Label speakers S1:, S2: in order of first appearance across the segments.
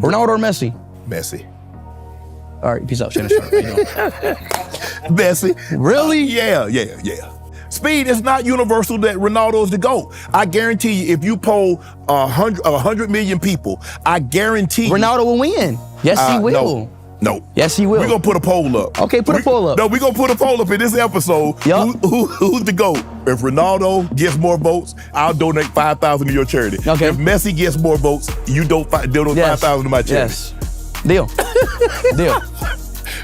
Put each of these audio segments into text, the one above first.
S1: Ronaldo or Messi?
S2: Messi.
S1: All right, peace out, Shannon Sharpe. How you doing?
S2: Messi.
S1: Really?
S2: Yeah. Speed is not universal that Ronaldo is the GOAT. I guarantee you, if you poll 100 million people, I guarantee
S1: Ronaldo will win. Yes, he will.
S2: No.
S1: Yes, he will.
S2: We're going to put a poll up.
S1: Okay, put a poll up.
S2: No, we're going to put a poll up in this episode.
S1: Yep.
S2: Who's the GOAT? If Ronaldo gets more votes, I'll donate 5,000 to your charity.
S1: Okay.
S2: If Messi gets more votes, you donate 5,000 to my charity.
S1: Yes. Deal. Deal.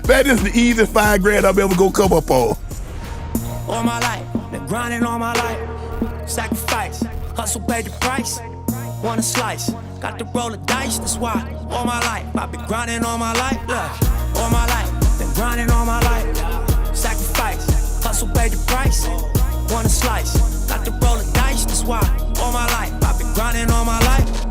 S2: That is the easiest $5,000 I'm ever going to come up on.
S3: All my life, been grinding all my life. Sacrifice, hustle paid the price. Want a slice, got to roll the dice, that's why. All my life, I've been grinding all my life. Look, all my life, been grinding all my life. Sacrifice, hustle paid the price. Want a slice, got to roll the dice, that's why. All my life, I've been grinding all my life.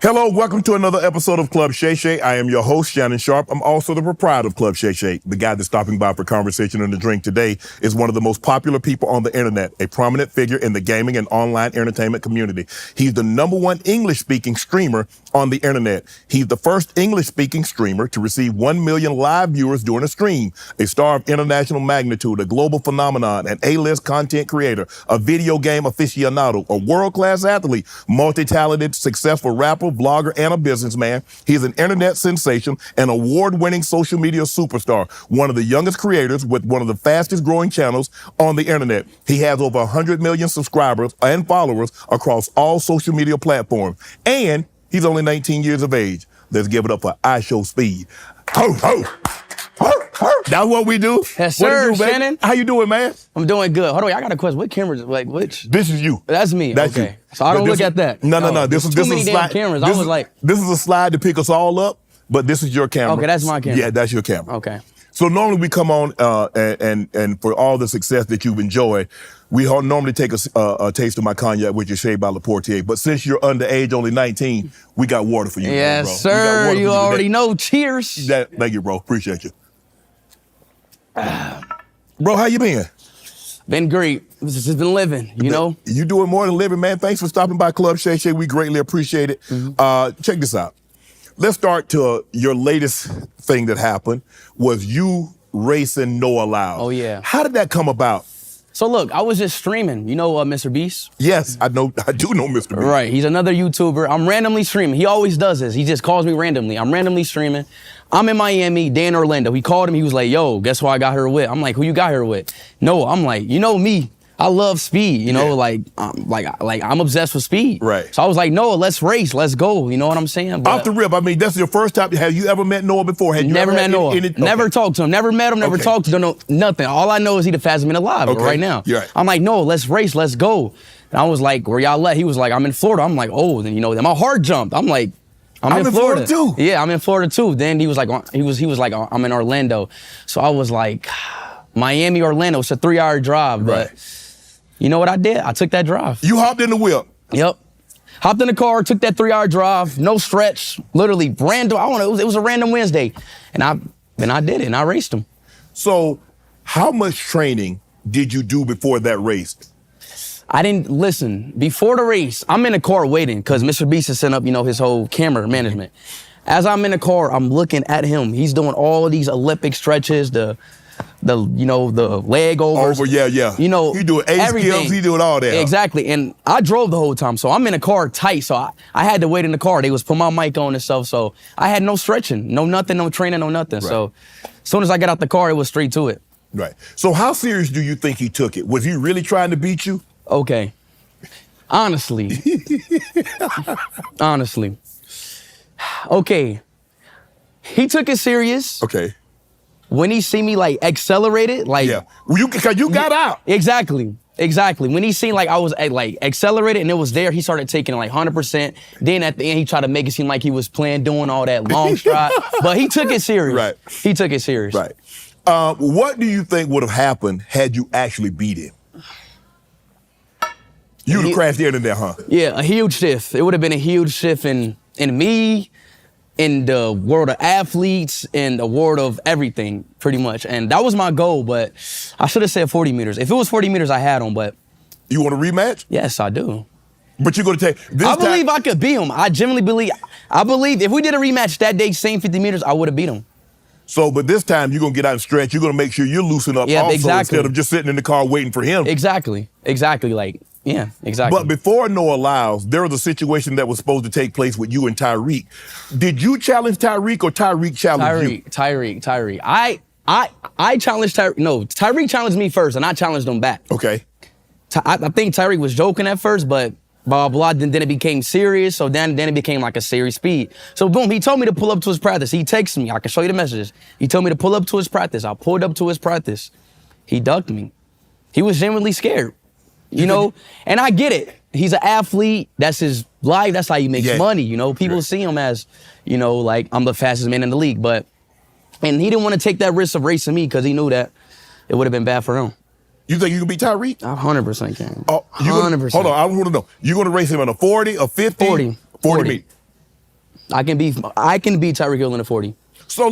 S2: Hello, welcome to another episode of Club Shay Shay. I am your host, Shannon Sharpe. I'm also the proprietor of Club Shay Shay. The guy that's stopping by for conversation and a drink today is one of the most popular people on the internet, a prominent figure in the gaming and online entertainment community. He's the #1 English-speaking streamer on the internet. He's the first English-speaking streamer to receive 1 million live viewers during a stream, a star of international magnitude, a global phenomenon, an A-list content creator, a video game aficionado, a world-class athlete, multi-talented, successful rapper, blogger, and a businessman. He's an internet sensation, an award-winning social media superstar, one of the youngest creators with one of the fastest growing channels on the internet. He has over 100 million subscribers and followers across all social media platforms. And he's only 19 years of age. Let's give it up for IShowSpeed. Ho, ho. That's what we do.
S1: Yes, sir,
S2: do,
S1: Shannon.
S2: How you doing, man?
S1: I'm doing good. Hold on, I got a question. What cameras? Like which?
S2: This is you.
S1: That's me.
S2: That's
S1: okay.
S2: you.
S1: So I don't
S2: But
S1: look at that.
S2: No. This is
S1: too many
S2: a
S1: damn
S2: slide.
S1: cameras.
S2: This
S1: I was like,
S2: this is a slide to pick us all up, but this is your camera.
S1: Okay, that's my camera.
S2: Yeah, that's your camera.
S1: okay.
S2: So normally we come on and for all the success that you've enjoyed, we normally take a taste of my cognac, which is Shea by La Portier. But since you're underage, only 19, we got water for you,
S1: Yes,
S2: bro.
S1: sir. You already know. Cheers.
S2: Thank you, bro. Appreciate you. Bro, how you been?
S1: Been great. Just been living, you know?
S2: You doing more than living, man. Thanks for stopping by Club Shay Shay. We greatly appreciate it. Check this out. Let's start to your latest thing that happened was you racing Noah Lyles.
S1: Oh, yeah.
S2: How did that come about?
S1: So look, I was just streaming. You know Mr. Beast?
S2: Yes, I do know Mr. Beast.
S1: Right, he's another YouTuber. I'm randomly streaming. He always does this. He just calls me randomly. I'm randomly streaming. I'm in Miami, Dan Orlando. He called him, he was like, yo, guess who I got her with? I'm like, who you got her with? Noah. I'm like, you know me. I love speed, you know, like I'm obsessed with speed.
S2: Right.
S1: So I was like, Noah, let's race, let's go. You know what I'm saying?
S2: Off the rip, I mean, that's your first time. Have you ever met Noah before? Had you
S1: never met Noah. Never talked to him. Never met him. Never talked to him. No, nothing. All I know is he the fastest man alive right now.
S2: Right.
S1: I'm like, Noah, let's race. Let's go. And I was like, where y'all at? He was like, I'm in Florida. I'm like, oh, then you know, then my heart jumped. I'm like, I'm in Florida
S2: too.
S1: Yeah, I'm in Florida too. Then he was like, he was like, I'm in Orlando. So I was like, Miami, Orlando. It's a 3-hour drive, but.
S2: Right.
S1: You know what I did? I took that drive.
S2: You hopped in the whip.
S1: Yep. Hopped in the car, took that 3-hour drive, no stretch, literally random. I don't know, it was a random Wednesday. And I did it, and I raced him.
S2: So how much training did you do before that race?
S1: I didn't, listen, before the race, I'm in the car waiting because Mr. Beast has set up, you know, his whole camera management. As I'm in the car, I'm looking at him. He's doing all these Olympic stretches, the leg overs.
S2: Yeah.
S1: You know,
S2: he doing ace skills, he doing all that.
S1: Exactly, and I drove the whole time, so I'm in a car tight, so I had to wait in the car. They was put my mic on and stuff, so I had no stretching, no nothing, no training, no nothing.
S2: Right.
S1: So as soon as I got out the car, it was straight to it.
S2: Right. So how serious do you think he took it? Was he really trying to beat you?
S1: Okay. Honestly. Okay. He took it serious.
S2: Okay.
S1: When he see me like accelerated, like
S2: yeah, because you got out.
S1: Exactly. When he seen like I was like accelerated and it was there, he started taking it like 100%. Then at the end, he tried to make it seem like he was playing, doing all that long stride. But he took it serious.
S2: Right.
S1: He took it serious.
S2: Right. What do you think would have happened had you actually beat him? You'd have crashed the internet, huh?
S1: Yeah, a huge shift. It would have been a huge shift in me, in the world of athletes, in the world of everything, pretty much. And that was my goal, but I should have said 40 meters. If it was 40 meters, I had him, but.
S2: You want a rematch?
S1: Yes, I do.
S2: But you're going to take this
S1: I
S2: time.
S1: believe I could beat him. I genuinely believe. I believe if we did a rematch that day, same 50 meters, I would have beat him.
S2: So, but this time you're going to get out and stretch. You're going to make sure you loosen up also instead of just sitting in the car waiting for him.
S1: Exactly. Like, yeah, exactly.
S2: But before Noah Lyles, there was a situation that was supposed to take place with you and Tyreek. Did you challenge Tyreek or Tyreek challenge you?
S1: Tyreek. I challenged Tyreek. No, Tyreek challenged me first, and I challenged him back.
S2: Okay.
S1: I think Tyreek was joking at first, but blah, blah, then it became serious, so then it became like a serious speed. So boom, he told me to pull up to his practice. He texted me. I can show you the messages. He told me to pull up to his practice. I pulled up to his practice. He ducked me. He was genuinely scared, you know? And I get it. He's an athlete. That's his life. That's how he makes money, you know? People see him as, you know, like, I'm the fastest man in the league, and he didn't want to take that risk of racing me because he knew that it would have been bad for him.
S2: You think you can beat Tyreek?
S1: I 100% can.
S2: Oh,
S1: 100%.
S2: Hold on, I want to know. You're going to race him in a 40, a 50? 40 meet.
S1: I can beat Tyreek Hill in a 40.
S2: So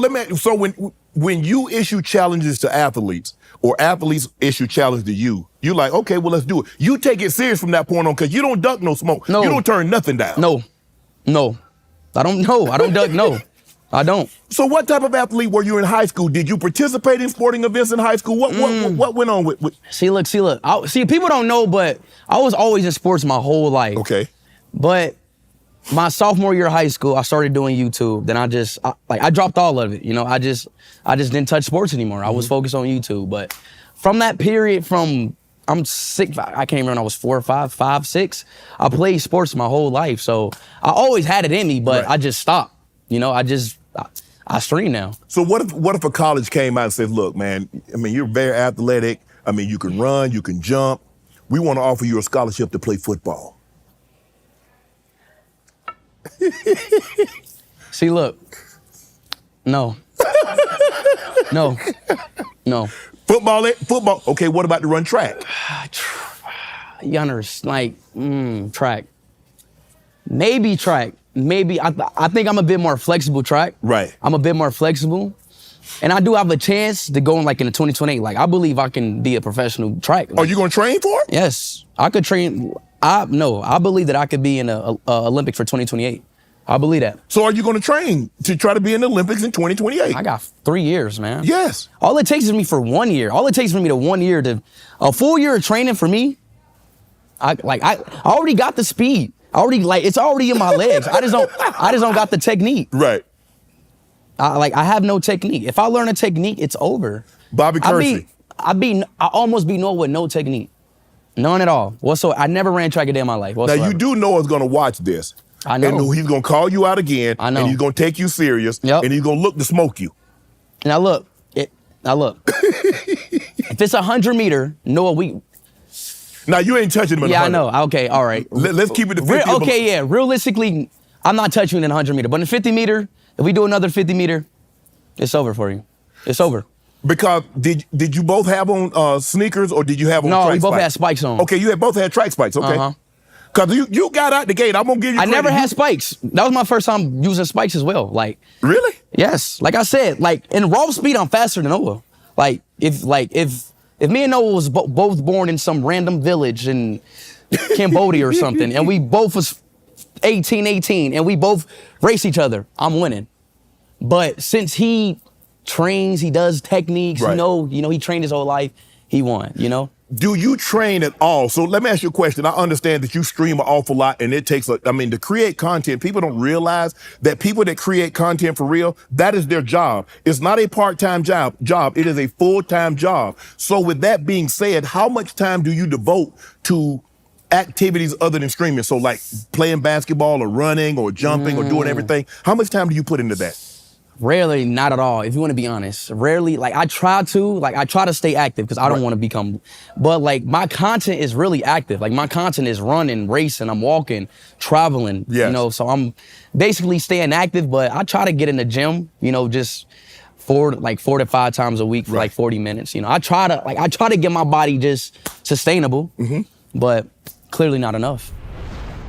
S2: when you issue challenges to athletes or athletes issue challenge to you, you're like, okay, well, let's do it. You take it serious from that point on because you don't duck no smoke.
S1: No.
S2: You don't turn nothing down.
S1: No. I don't duck, no. I don't.
S2: So what type of athlete were you in high school? Did you participate in sporting events in high school? What went on with?
S1: See, look. People don't know, but I was always in sports my whole life.
S2: Okay.
S1: But my sophomore year of high school, I started doing YouTube. Then I dropped all of it. You know, I just didn't touch sports anymore. I was focused on YouTube. But from that period, I'm 6, I can't remember when I was 4 or 5, 6. I played sports my whole life. So I always had it in me, but I just stopped. You know, I stream now.
S2: So what if a college came out and said, look, man, I mean, you're very athletic. I mean, you can run, you can jump. We want to offer you a scholarship to play football.
S1: See, look. No. No.
S2: Football. Okay, what about to run track?
S1: Yunners, like, track. Maybe track. Maybe, I think I'm a bit more flexible track.
S2: Right.
S1: I'm a bit more flexible. And I do have a chance to go in like in the 2028. Like, I believe I can be a professional track.
S2: Are you going to train for it?
S1: Yes. I could train. I believe that I could be in a Olympics for 2028. I believe that.
S2: So are you going to train to try to be in the Olympics in 2028?
S1: I got 3 years, man.
S2: Yes.
S1: All it takes is me for 1 year. All it takes for me to 1 year to, a full year of training for me, I already got the speed. It's already in my legs. I just don't got the technique.
S2: Right.
S1: I have no technique. If I learn a technique, it's over.
S2: Bobby Kersey.
S1: I almost beat Noah with no technique. None at all. Whatsoever. I never ran track a day in my life. Whatsoever.
S2: Now, you do know Noah's going to watch this.
S1: I know.
S2: And he's going to call you out again.
S1: I know.
S2: And he's going to take you serious.
S1: Yep.
S2: And he's going to look to smoke you.
S1: Now look. If it's 100 meter, Noah,
S2: Now, you ain't touching him in 100.
S1: Yeah, I know. Okay, all right.
S2: Let's keep it to 50.
S1: Okay, yeah. Realistically, I'm not touching you in 100 meter. But in 50 meter, if we do another 50 meter, it's over for you. It's over.
S2: Because did you both have on sneakers or did you have on track spikes?
S1: No, we both had spikes on.
S2: Okay, you both had track spikes. Okay.
S1: Uh-huh.
S2: Because you got out the gate. I'm going to give you credit.
S1: I never had spikes. That was my first time using spikes as well. Like,
S2: really?
S1: Yes. Like I said, like in raw speed, I'm faster than Noah. If me and Noah was both born in some random village in Cambodia or something, and we both was 18, and we both race each other, I'm winning. But since he trains, he does techniques,
S2: right.
S1: he trained his whole life, he won, you know?
S2: Do you train at all? So let me ask you a question. I understand that you stream an awful lot and it takes to create content, people don't realize that people that create content for real, that is their job. It's not a part-time job. It is a full-time job. So with that being said, how much time do you devote to activities other than streaming? So like playing basketball or running or jumping or doing everything. How much time do you put into that?
S1: Rarely, not at all, if you want to be honest. Rarely, I try to stay active because I don't want to become, but my content is really active. Like my content is running, racing, I'm walking, traveling,
S2: yes.
S1: So I'm basically staying active, but I try to get in the gym, just 4 to 5 times a week for 40 minutes. I try to get my body just sustainable, but clearly not enough.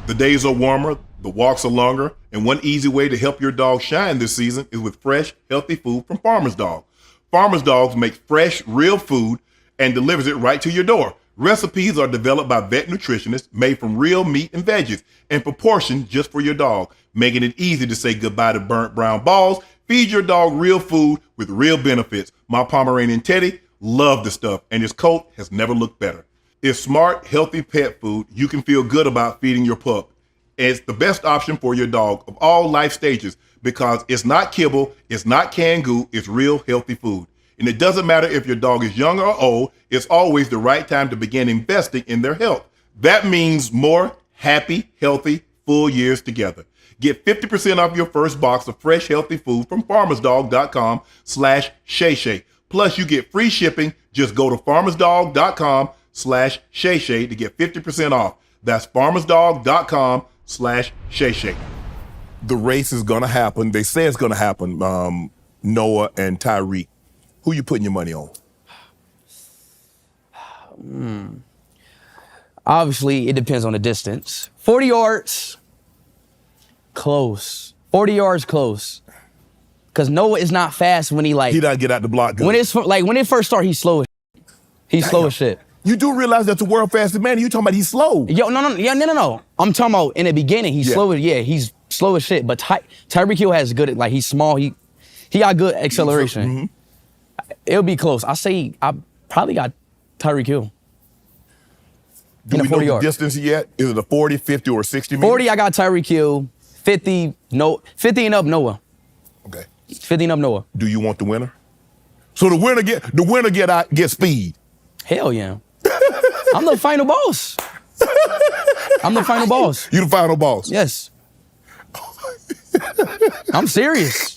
S2: The days are warmer, the walks are longer, and one easy way to help your dog shine this season is with fresh, healthy food from Farmer's Dog. Farmer's Dogs makes fresh, real food and delivers it right to your door. Recipes are developed by vet nutritionists, made from real meat and veggies, and proportioned just for your dog, making it easy to say goodbye to burnt brown balls. Feed your dog real food with real benefits. My Pomeranian Teddy loved the stuff, and his coat has never looked better. It's smart, healthy pet food you can feel good about feeding your pup. And it's the best option for your dog of all life stages because it's not kibble, it's not canned goo, it's real healthy food. And it doesn't matter if your dog is young or old, it's always the right time to begin investing in their health. That means more happy, healthy, full years together. Get 50% off your first box of fresh, healthy food from farmersdog.com/Shay Shay. Plus, you get free shipping. Just go to farmersdog.com/Shay Shay to get 50% off. That's farmersdog.com/Shay Shay. The race is going to happen. They say it's going to happen, Noah and Tyreek. Who you putting your money on?
S1: Obviously, it depends on the distance. 40 yards, close. 40 yards, close. Because Noah is not fast when he
S2: doesn't get out the block good.
S1: When it first starts, he's slow as shit. He's slow as shit.
S2: You do realize that's the world fastest man. You talking about he's slow?
S1: Yo, no. I'm talking about in the beginning, he's slow. Yeah, he's slow as shit. But Tyreek Hill has good, he's small. He got good acceleration.
S2: Mm-hmm.
S1: It'll be close. I probably got Tyreek Hill.
S2: Do we know the distance yet? Is it a 40, 50, or 60 meters?
S1: 40, I got Tyreek Hill. 50 and up, Noah.
S2: Okay.
S1: 50 and up, Noah.
S2: Do you want the winner? So the winner get speed.
S1: Hell yeah. I'm the final boss. I'm the final boss.
S2: You the final boss?
S1: Yes. I'm serious.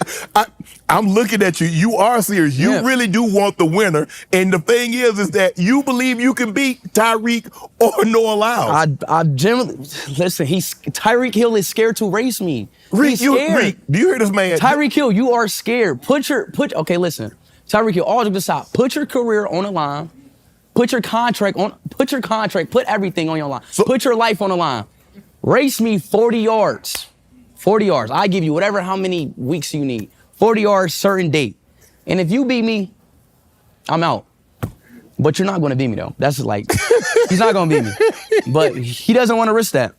S2: I'm looking at you. You are serious. You really do want the winner. And the thing is that you believe you can beat Tyreek or Noah Lyles.
S1: I generally listen. Tyreek Hill is scared to race me. He's scared.
S2: Do you hear this man?
S1: Tyreek Hill, you are scared. Okay, listen. Tyreek Hill, all jokes aside, put your career on the line. Put your contract. Put everything on your line. Put your life on the line. Race me 40 yards. 40 yards. I give you how many weeks you need. 40 yards, certain date. And if you beat me, I'm out. But you're not going to beat me, though. That's he's not going to beat me. But he doesn't want to risk that.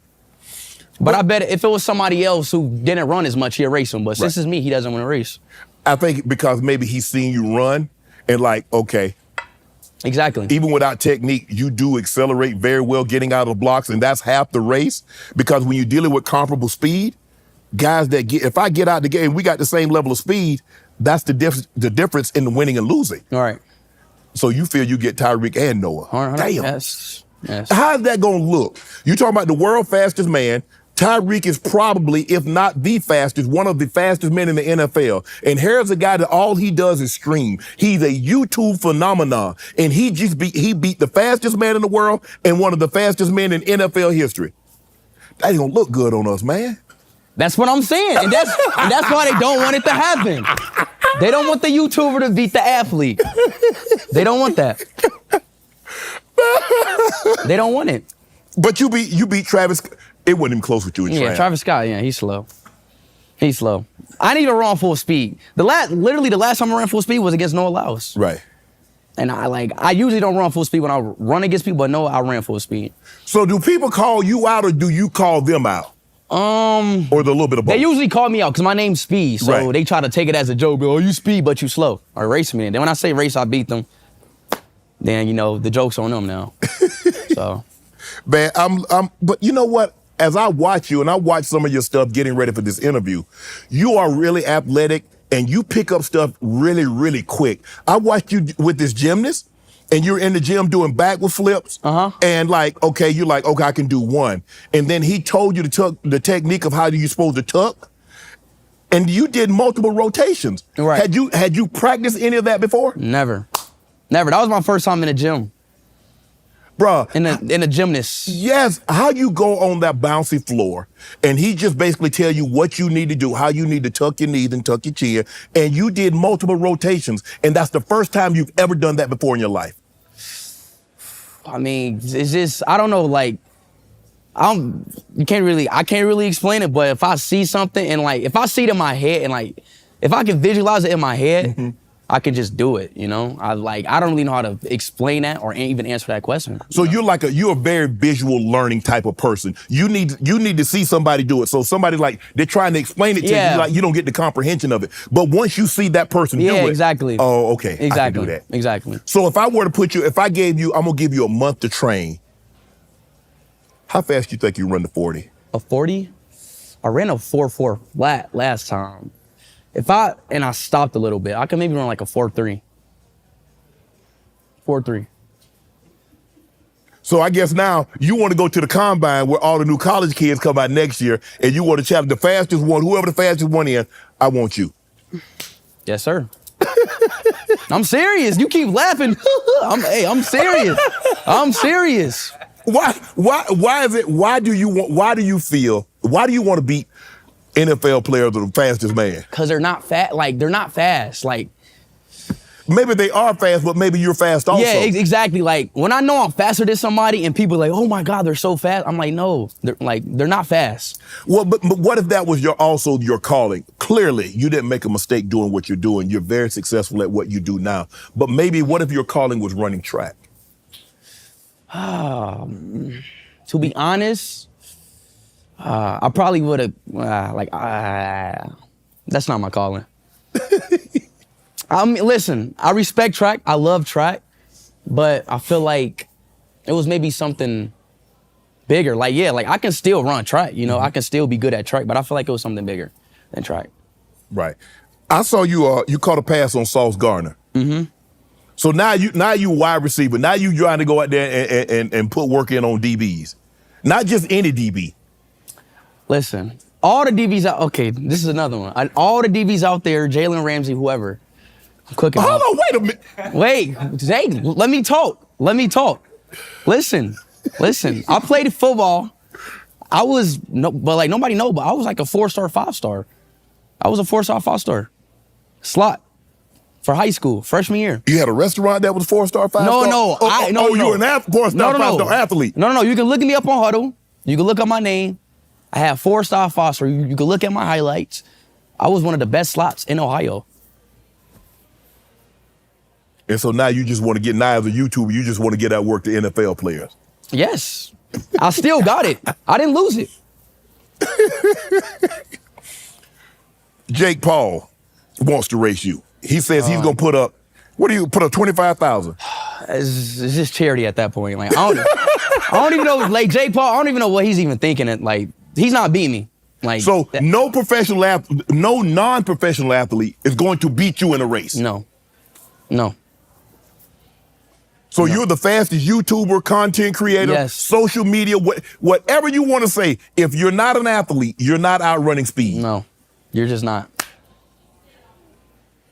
S1: But I bet if it was somebody else who didn't run as much, he'd race him. But since it's me, he doesn't want to race.
S2: I think because maybe he's seen you run and okay.
S1: Exactly.
S2: Even without technique, you do accelerate very well getting out of blocks, and that's half the race. Because when you're dealing with comparable speed, guys if I get out the game, we got the same level of speed, that's the difference in the winning and losing.
S1: All right.
S2: So you feel you get Tyreek and Noah.
S1: All right.
S2: Damn.
S1: Yes.
S2: How's that going to look? You talking about the world fastest man. Tyreek is probably, if not the fastest, one of the fastest men in the NFL. And here's a guy that all he does is scream. He's a YouTube phenomenon. And he beat the fastest man in the world and one of the fastest men in NFL history. That ain't going to look good on us, man.
S1: That's what I'm saying. And that's why they don't want it to happen. They don't want the YouTuber to beat the athlete. They don't want that. They don't want it.
S2: But you beat Travis. It wasn't even close with you in track.
S1: Yeah, Travis Scott, he's slow. He's slow. I didn't even run full speed. Literally the last time I ran full speed was against Noah Lyles.
S2: Right.
S1: And I usually don't run full speed when I run against people, but no, I ran full speed.
S2: So do people call you out or do you call them out? Or the little bit of both?
S1: They usually call me out because my name's Speed. So they try to take it as a joke. Oh, you speed, but you slow. Or race me. And then when I say race, I beat them. Then, the joke's on them now. So.
S2: Man, but you know what? As I watch you and I watch some of your stuff getting ready for this interview, you are really athletic and you pick up stuff really, really quick. I watched you with this gymnast and you're in the gym doing backward flips. And okay, I can do one. And then he told you the technique of how you're supposed to tuck. And you did multiple rotations.
S1: Right.
S2: Had you practiced any of that before?
S1: Never. That was my first time in the gym.
S2: Bruh.
S1: In a gymnast.
S2: Yes. How you go on that bouncy floor and he just basically tell you what you need to do, how you need to tuck your knees and tuck your chin. And you did multiple rotations. And that's the first time you've ever done that before in your life.
S1: I mean, it's just, I don't know, I can't really explain it, but if I see something and if I see it in my head and if I can visualize it in my head, I can just do it, you know? I don't really know how to explain that or even answer that question.
S2: So you're a very visual learning type of person. You need to see somebody do it. So somebody they're trying to explain it to you, you don't get the comprehension of it. But once you see that person do it.
S1: Yeah, exactly.
S2: Oh, okay.
S1: Exactly.
S2: I can do that.
S1: Exactly.
S2: So if I were to I'm gonna give you a month to train. How fast do you think you run the 40?
S1: A 40? I ran a 4.4 flat last time. And I stopped a little bit, I could maybe run like a 4.3. 4.3.
S2: So I guess now you want to go to the combine where all the new college kids come out next year, and you want to challenge the fastest one, whoever the fastest one is. I want you.
S1: Yes, sir. I'm serious. You keep laughing. I'm serious. I'm serious.
S2: Why do you want to beat NFL players are the fastest man?
S1: Because they're not fast. They're not fast.
S2: Maybe they are fast, but maybe you're fast also.
S1: Yeah, exactly. When I know I'm faster than somebody and people are like, oh my God, they're so fast. I'm like, no, they're not fast.
S2: Well, but what if that was also your calling? Clearly, you didn't make a mistake doing what you're doing. You're very successful at what you do now. But maybe what if your calling was running track?
S1: To be honest, I probably would have, that's not my calling. Listen, I respect track. I love track. But I feel like it was maybe something bigger. I can still run track, you know? I can still be good at track, but I feel like it was something bigger than track.
S2: Right. I saw you caught a pass on Sauce Gardner. Mm-hmm. So now you wide receiver. Now you trying to go out there and put work in on DBs. Not just any DB.
S1: Listen, all the DBs out, okay, this is another one. All the DBs out there, Jalen Ramsey, whoever, I'm cooking.
S2: Hold on, wait a minute.
S1: Wait, Jake, let me talk. Listen, I played football. But nobody know, but I was like a 4-star, 5-star. I was a 4-star, 5-star. Slot. For high school, freshman year.
S2: You had a restaurant that was 4-star, 5-star?
S1: No.
S2: You were an 4-star, 5-star athlete.
S1: No. You can look at me up on Huddle. You can look up my name. I have 4-star, 5-star. You can look at my highlights. I was one of the best slots in Ohio.
S2: And so now you just want to get, as a YouTuber, you just want to get out work to NFL players.
S1: Yes. I still got it. I didn't lose it.
S2: JakePaul wants to race you. He says he's going to put up, put up 25,000?
S1: It's just charity at that point. I don't even know, JakePaul, I don't even know what he's even thinking. He's not beating me.
S2: So no non-professional athlete is going to beat you in a race?
S1: No.
S2: So you're the fastest YouTuber, content creator,
S1: yes.
S2: Social media, whatever you want to say. If you're not an athlete, you're not outrunning speed.
S1: No, you're just not.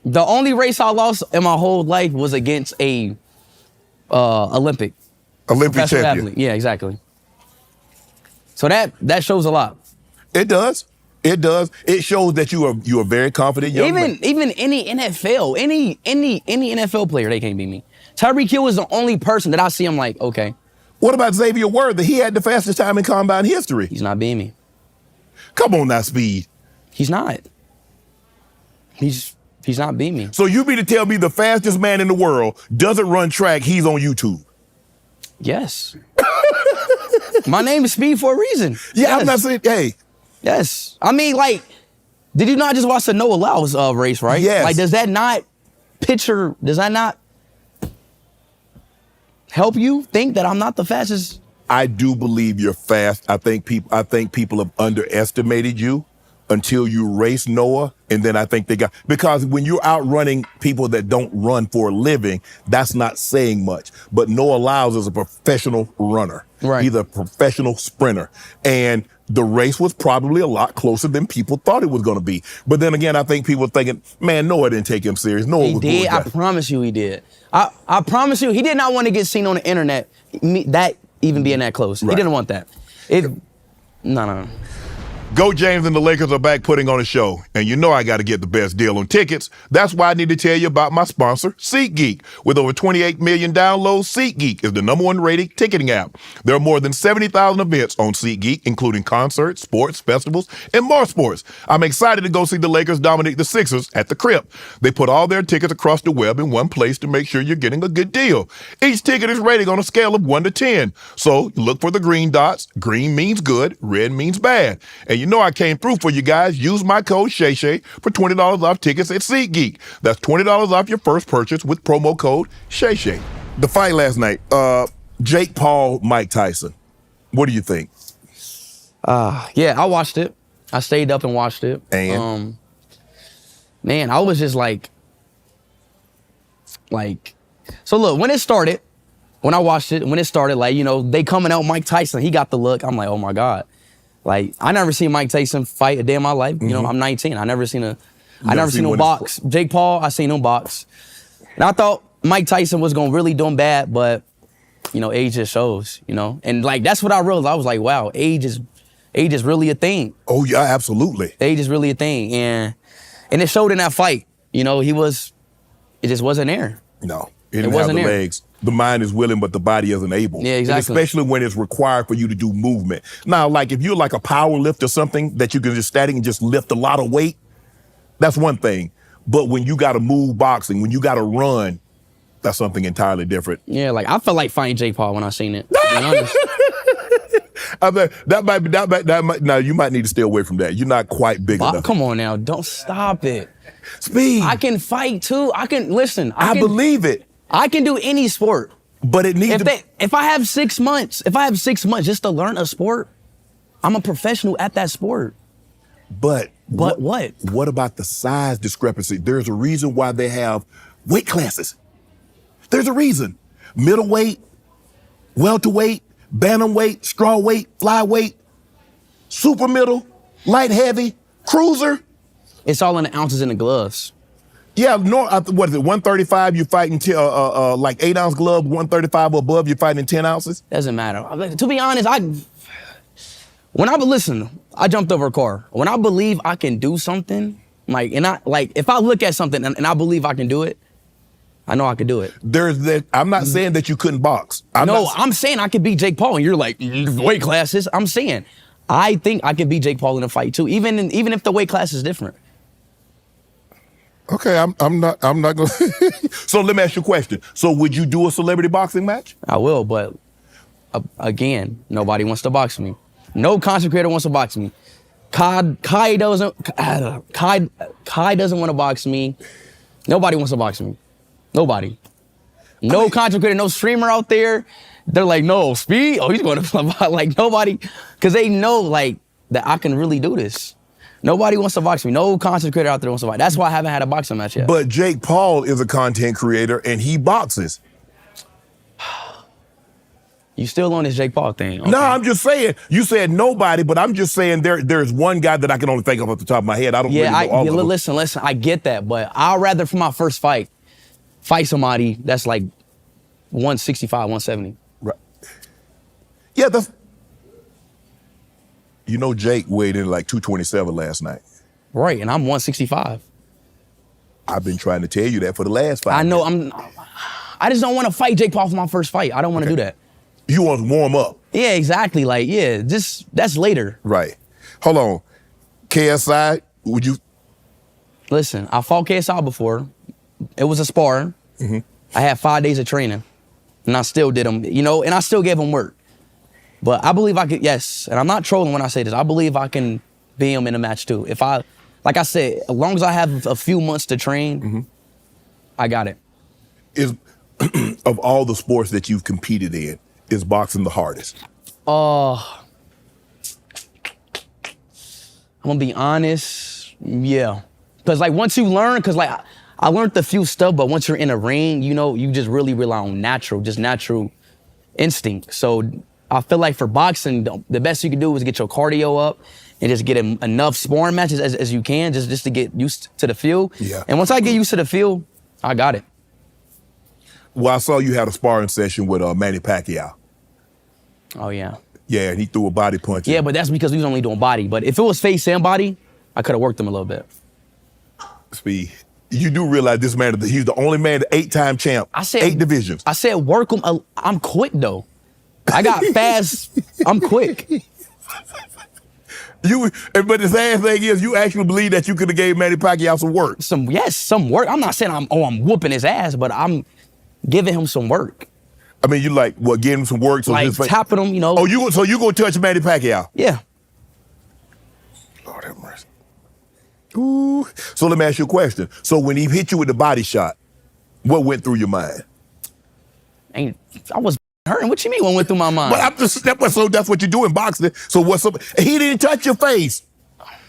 S1: The only race I lost in my whole life was against a Olympic
S2: champion.
S1: Athlete. Yeah, exactly. So that shows a lot.
S2: It does. It shows that you are very confident young man.
S1: Even any NFL, any NFL player, they can't beat me. Tyreek Hill is the only person that I see. I'm like, okay.
S2: What about Xavier Worthy? He had the fastest time in combine history.
S1: He's not beating me.
S2: Come on now, Speed.
S1: He's not. He's not beating me.
S2: So you mean to tell me the fastest man in the world doesn't run track, he's on YouTube?
S1: Yes. My name is Speed for a reason.
S2: Yeah,
S1: yes.
S2: I'm not saying, hey.
S1: Yes. I mean, did you not just watch the Noah Lyles race, right?
S2: Yes.
S1: Does that not help you think that I'm not the fastest?
S2: I do believe you're fast. I think people have underestimated you until you race Noah, and then I think because when you're outrunning people that don't run for a living, that's not saying much. But Noah Lyles is a professional runner.
S1: Right.
S2: He's a professional sprinter. And the race was probably a lot closer than people thought it was going to be. But then again, I think people are thinking, man, Noah didn't take him serious. Noah was
S1: did. I promise you he did. I promise you, he did not want to get seen on the internet, that even being that close. Right. He didn't want that. No.
S2: Go James and the Lakers are back putting on a show, and you know I got to get the best deal on tickets. That's why I need to tell you about my sponsor, SeatGeek. With over 28 million downloads, SeatGeek is the #1 rated ticketing app. There are more than 70,000 events on SeatGeek, including concerts, sports, festivals, and more sports. I'm excited to go see the Lakers dominate the Sixers at the Crib. They put all their tickets across the web in one place to make sure you're getting a good deal. Each ticket is rated on a scale of 1 to 10. So you look for the green dots. Green means good, red means bad. And you know I came through for you guys. Use my code Shay Shay for $20 off tickets at SeatGeek. That's $20 off your first purchase with promo code Shay Shay. The fight last night, JakePaul, Mike Tyson. What do you think?
S1: Yeah, I watched it. I stayed up and watched it.
S2: And?
S1: Man, I was just like, so look, when it started, when I watched it, when it started, like, you know, they coming out Mike Tyson, he got the look. I'm like, oh my God. Like, I never seen Mike Tyson fight a day in my life. You know, I'm 19. I never seen him box. JakePaul, I seen him box. And I thought Mike Tyson was gonna really do him bad, but, you know, age just shows, you know? And like, that's what I realized. I was like, wow, age is really a thing.
S2: Oh yeah, absolutely.
S1: Age is really a thing. And it showed in that fight. You know, it just wasn't there.
S2: No, it didn't have the legs. The mind is willing, but the body isn't able.
S1: Yeah, exactly.
S2: And especially when it's required for you to do movement. Now, like if you're like a power lift or something that you can just static and just lift a lot of weight, that's one thing. But when you got to move boxing, when you got to run, that's something entirely different.
S1: Yeah, like I felt like fighting JakePaul when I seen it. To be honest.
S2: I mean, that might. Now you might need to stay away from that. You're not quite big enough.
S1: Come on now, don't stop it.
S2: Speed.
S1: I can fight too. I
S2: believe it.
S1: I can do any sport.
S2: But it needs
S1: if I have 6 months, just to learn a sport, I'm a professional at that sport.
S2: But
S1: what?
S2: What about the size discrepancy? There's a reason why they have weight classes. There's a reason. Middleweight, welterweight, bantamweight, strawweight, flyweight, super middle, light heavy, cruiser.
S1: It's all in the ounces in the gloves.
S2: Yeah, what is it, 135, you're fighting like 8-ounce glove, 135 or above, you're fighting 10 ounces?
S1: Doesn't matter. To be honest, I jumped over a car. When I believe I can do something, if I look at something and I believe I can do it, I know I could do it.
S2: I'm not saying that you couldn't box.
S1: I'm saying I could beat JakePaul, and you're like, weight classes. I'm saying, I think I could beat JakePaul in a fight too, even if the weight class is different.
S2: Okay, I'm not gonna. So let me ask you a question. So would you do a celebrity boxing match?
S1: I will, but again, nobody wants to box me. No content creator wants to box me. Kai doesn't want to box me. Nobody wants to box me. Nobody. No content creator, no streamer out there. They're like, no, Speed? Oh, he's going to like nobody, because they know like that I can really do this. Nobody wants to box me. No content creator out there wants to box. That's why I haven't had a boxing match yet.
S2: But JakePaul is a content creator and he boxes.
S1: You still on this JakePaul thing? Okay.
S2: No, I'm just saying. You said nobody, but I'm just saying there's one guy that I can only think of off the top of my head. I don't really know all of them.
S1: Listen, I get that, but I'd rather for my first fight somebody that's like 165, 170.
S2: Right. Yeah, you know Jake weighed in like 227 last night.
S1: Right, and I'm 165.
S2: I've been trying to tell you that for the last 5
S1: I know,
S2: minutes.
S1: I just don't want to fight JakePaul for my first fight. I don't want to do that.
S2: You want to warm up.
S1: Yeah, exactly. Like, yeah, that's later.
S2: Right. Hold on. KSI, would you?
S1: Listen, I fought KSI before. It was a sparring. Mm-hmm. I had 5 days of training, and I still did them, you know, and I still gave him work. But I believe I could, yes, and I'm not trolling when I say this. I believe I can beat him in a match too. Like I said, as long as I have a few months to train, I got it.
S2: Of all the sports that you've competed in, is boxing the hardest?
S1: I'm gonna be honest, yeah. Because like once you learn, because like I learned a few stuff, but once you're in a ring, you know, you just really rely on natural instinct. So I feel like for boxing, the best you can do is get your cardio up and just get enough sparring matches as you can, just to get used to the feel.
S2: Yeah.
S1: And once I get used to the feel, I got it.
S2: Well, I saw you had a sparring session with Manny Pacquiao.
S1: Oh, yeah.
S2: Yeah, and he threw a body punch.
S1: Yeah, but that's because we was only doing body. But if it was face and body, I could have worked him a little bit.
S2: Speed. You do realize this man, he's the only man, the 8-time champ, 8 divisions.
S1: I said work him. I'm quick, though. I got fast. I'm quick.
S2: But the sad thing is, you actually believe that you could have gave Manny Pacquiao some work.
S1: Some work. I'm not saying I'm whooping his ass, but I'm giving him some work.
S2: I mean, you like, what, giving him some work? So
S1: like tapping him, you know.
S2: Oh, so you gonna touch Manny Pacquiao?
S1: Yeah.
S2: Lord have mercy. Ooh. So let me ask you a question. So when he hit you with the body shot, what went through your mind?
S1: I was hurting. What you mean what went through my mind?
S2: But that's what you do in boxing. So what's up? He didn't touch your face.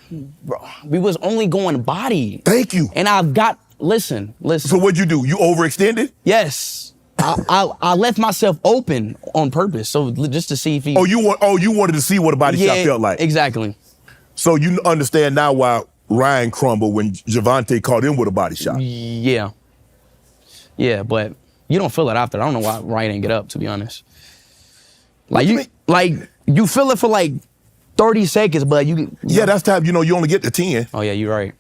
S1: Bro, we was only going body.
S2: Thank you.
S1: And I've got, listen.
S2: So what'd you do? You overextended?
S1: Yes. I left myself open on purpose. So just to see if he.
S2: You wanted to see what a body shot felt like.
S1: Exactly.
S2: So you understand now why Ryan crumbled when Gervonta caught him with a body shot.
S1: Yeah. Yeah, but you don't feel it after. I don't know why Ryan didn't get up, to be honest. Like you feel it for like 30 seconds, but you.
S2: Yeah, that's time, you only get to 10.
S1: Oh yeah, you're right.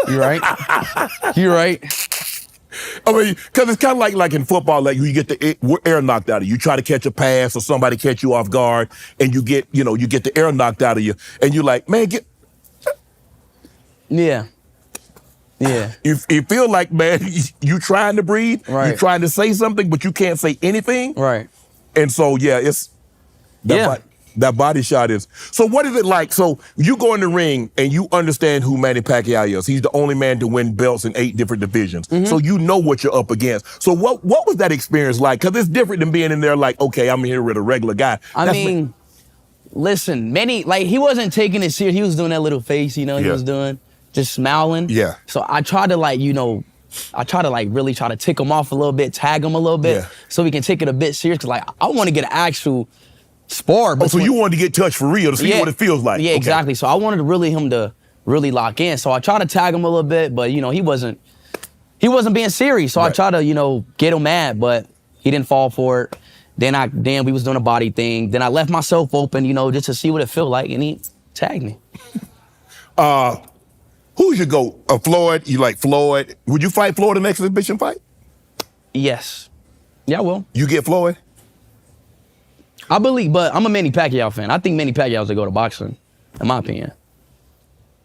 S1: You're right. You're right.
S2: I mean, because it's kind of like in football, like you get the air knocked out of you. You try to catch a pass or somebody catch you off guard, and you get the air knocked out of you, and you're like, man, get.
S1: Yeah. Yeah.
S2: You feel like, man, you trying to breathe,
S1: right.
S2: You're trying to say something, but you can't say anything.
S1: Right.
S2: And so, yeah, it's that body shot is. So what is it like? So you go in the ring and you understand who Manny Pacquiao is. He's the only man to win belts in 8 different divisions. Mm-hmm. So you know what you're up against. So what was that experience like? Because it's different than being in there like, okay, I'm here with a regular guy.
S1: Listen, Manny, like, he wasn't taking it serious. He was doing that little face, he was doing, just smiling.
S2: Yeah.
S1: So I tried to really try to tick him off a little bit, tag him a little bit, so we can take it a bit serious. Cause like, I want to get an actual spar.
S2: So you wanted to get touched for real to see what it feels like.
S1: Yeah, okay. Exactly. So I wanted him to really lock in. So I tried to tag him a little bit, but he wasn't being serious. So I tried to, get him mad, but he didn't fall for it. Then we was doing a body thing. Then I left myself open, just to see what it felt like, and he tagged me.
S2: Who's your GOAT? Floyd? You like Floyd? Would you fight Floyd in an exhibition fight?
S1: Yes. Yeah, I will.
S2: You get Floyd?
S1: I believe, but I'm a Manny Pacquiao fan. I think Manny Pacquiao's the GOAT of boxing, in my opinion.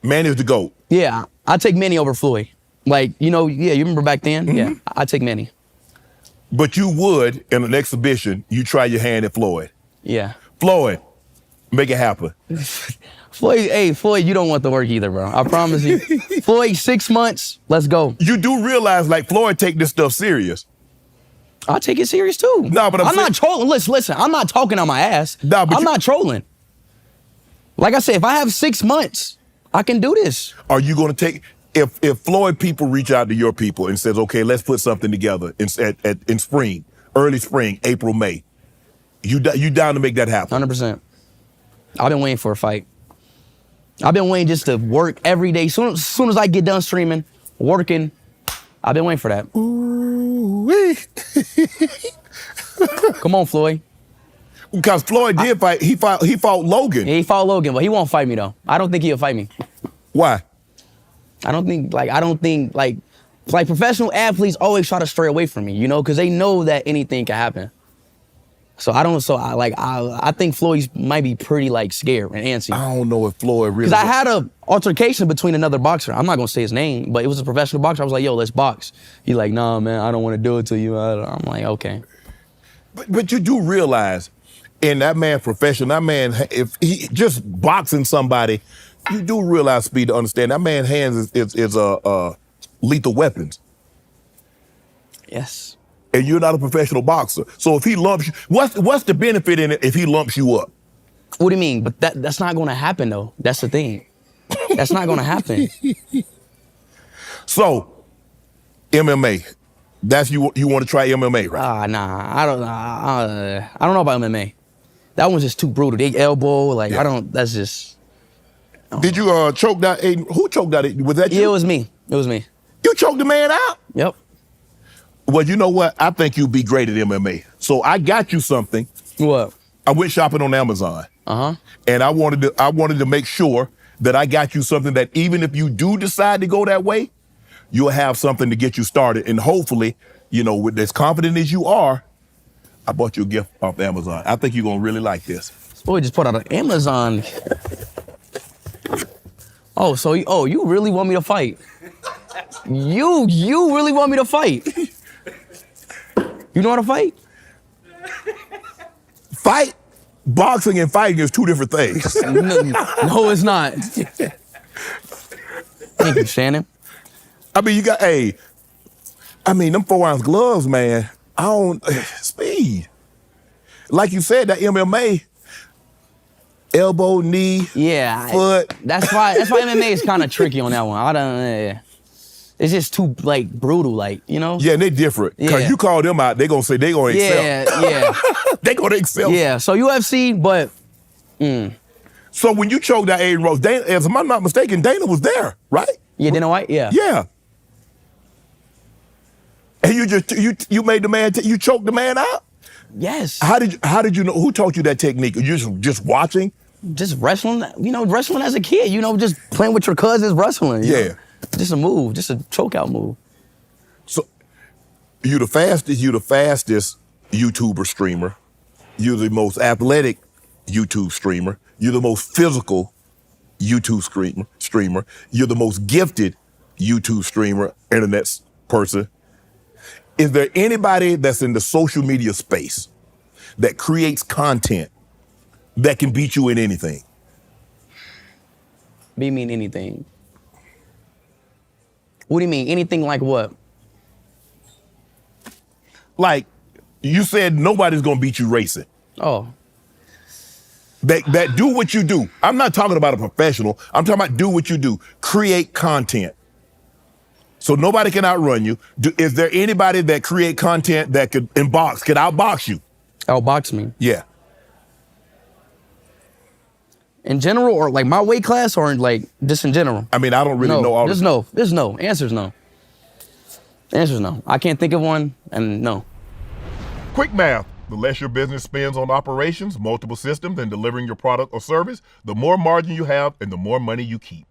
S2: Manny's the GOAT?
S1: Yeah, I take Manny over Floyd. Like, you remember back then? Mm-hmm. Yeah, I take Manny.
S2: But you would, in an exhibition, you try your hand at Floyd.
S1: Yeah.
S2: Floyd, make it happen.
S1: Floyd, you don't want the work either, bro. I promise you. Floyd, 6 months, let's go.
S2: You do realize, like, Floyd take this stuff serious.
S1: I take it serious, too.
S2: No, but I'm
S1: not trolling. Listen, I'm not talking on my ass.
S2: No, but
S1: I'm not trolling. Like I said, if I have 6 months, I can do this.
S2: Are you going to take... If Floyd people reach out to your people and says, okay, let's put something together in spring, early spring, April, May, you down to make that happen?
S1: 100%. I've been waiting for a fight. I've been waiting just to work every day. Soon as I get done streaming, working, I've been waiting for that.
S2: Ooh-wee.
S1: Come on, Floyd.
S2: Because Floyd did fight. He fought Logan.
S1: Yeah, he fought Logan, but he won't fight me, though. I don't think he'll fight me.
S2: Why?
S1: I don't think professional athletes always try to stray away from me, because they know that anything can happen. I think Floyd might be pretty scared and antsy.
S2: I don't know if Floyd really.
S1: Because I had an altercation between another boxer. I'm not gonna say his name, but it was a professional boxer. I was like, yo, let's box. He's like, nah, man, I don't want to do it to you. I'm like, okay.
S2: But you do realize, in that man profession, that man, if he just boxing somebody, you do realize, Speed, to understand that man's hands is lethal weapons.
S1: Yes.
S2: And you're not a professional boxer. So if he lumps you, what's the benefit in it if he lumps you up?
S1: What do you mean? But that's not going to happen, though. That's the thing. That's not going to happen.
S2: So, MMA. That's you want to try MMA, right?
S1: Nah. I don't know about MMA. That one's just too brutal. They elbow, that's just...
S2: Did you choke that Aiden? Who choked that Aiden? Was that you?
S1: Yeah, it was me.
S2: You choked the man out?
S1: Yep.
S2: Well, you know what? I think you'd be great at MMA. So I got you something.
S1: What?
S2: I went shopping on Amazon. And I wanted to make sure that I got you something that even if you do decide to go that way, you'll have something to get you started. And hopefully, you know, with as confident as you are, I bought you a gift off Amazon. I think you're gonna really like this.
S1: Boy, just put out an Amazon. Oh, so you really want me to fight? You really want me to fight? You know how to fight?
S2: Fight, boxing and fighting is two different things.
S1: No, it's not. Thank you, Shannon.
S2: I mean, them 4-ounce gloves, man. Speed. Like you said, that MMA, elbow, knee, foot.
S1: That's why MMA is kind of tricky on that one. It's just too like brutal, like, you know?
S2: Yeah, and they're different. Because you call them out, they're gonna say they're gonna excel.
S1: Yeah.
S2: They're gonna excel.
S1: Yeah, so UFC, but
S2: So when you choked out Aiden Rose, Dana, if I'm not mistaken, Dana was there, right?
S1: Yeah, Dana White, yeah.
S2: Yeah. And you made the man, you choked the man out?
S1: Yes.
S2: How did you know, who taught you that technique? You just watching?
S1: Just wrestling, wrestling as a kid, just playing with your cousins, wrestling. You know? Just a move, just a choke out move.
S2: So you the fastest YouTuber streamer. You're the most athletic YouTube streamer. You're the most physical YouTube streamer. You're the most gifted YouTube streamer, internet person. Is there anybody that's in the social media space that creates content that can beat you in anything?
S1: What do you mean anything? What do you mean? Anything like what?
S2: Like, you said nobody's gonna beat you racing.
S1: Oh.
S2: That do what you do. I'm not talking about a professional. I'm talking about do what you do. Create content. So nobody can outrun you. Is there anybody that create content that could outbox you?
S1: Outbox me?
S2: Yeah.
S1: In general, or like my weight class, or like just in general?
S2: I mean, I don't really know all
S1: this. There's no. Answer's no. Answer's no. I can't think of one, and no.
S2: Quick math. The less your business spends on operations, multiple systems, and delivering your product or service, the more margin you have and the more money you keep.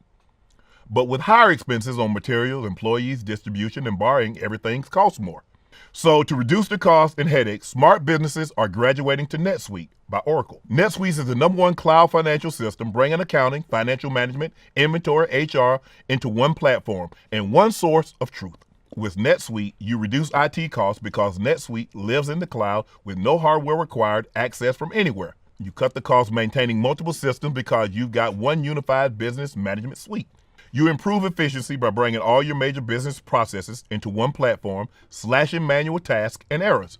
S2: But with higher expenses on materials, employees, distribution, and borrowing, everything costs more. So to reduce the cost and headaches, smart businesses are graduating to NetSuite by Oracle. NetSuite is the #1 cloud financial system, bringing accounting, financial management, inventory, HR into one platform and one source of truth. With NetSuite, you reduce IT costs because NetSuite lives in the cloud with no hardware required, access from anywhere. You cut the cost maintaining multiple systems because you've got one unified business management suite. You improve efficiency by bringing all your major business processes into one platform, slashing manual tasks and errors.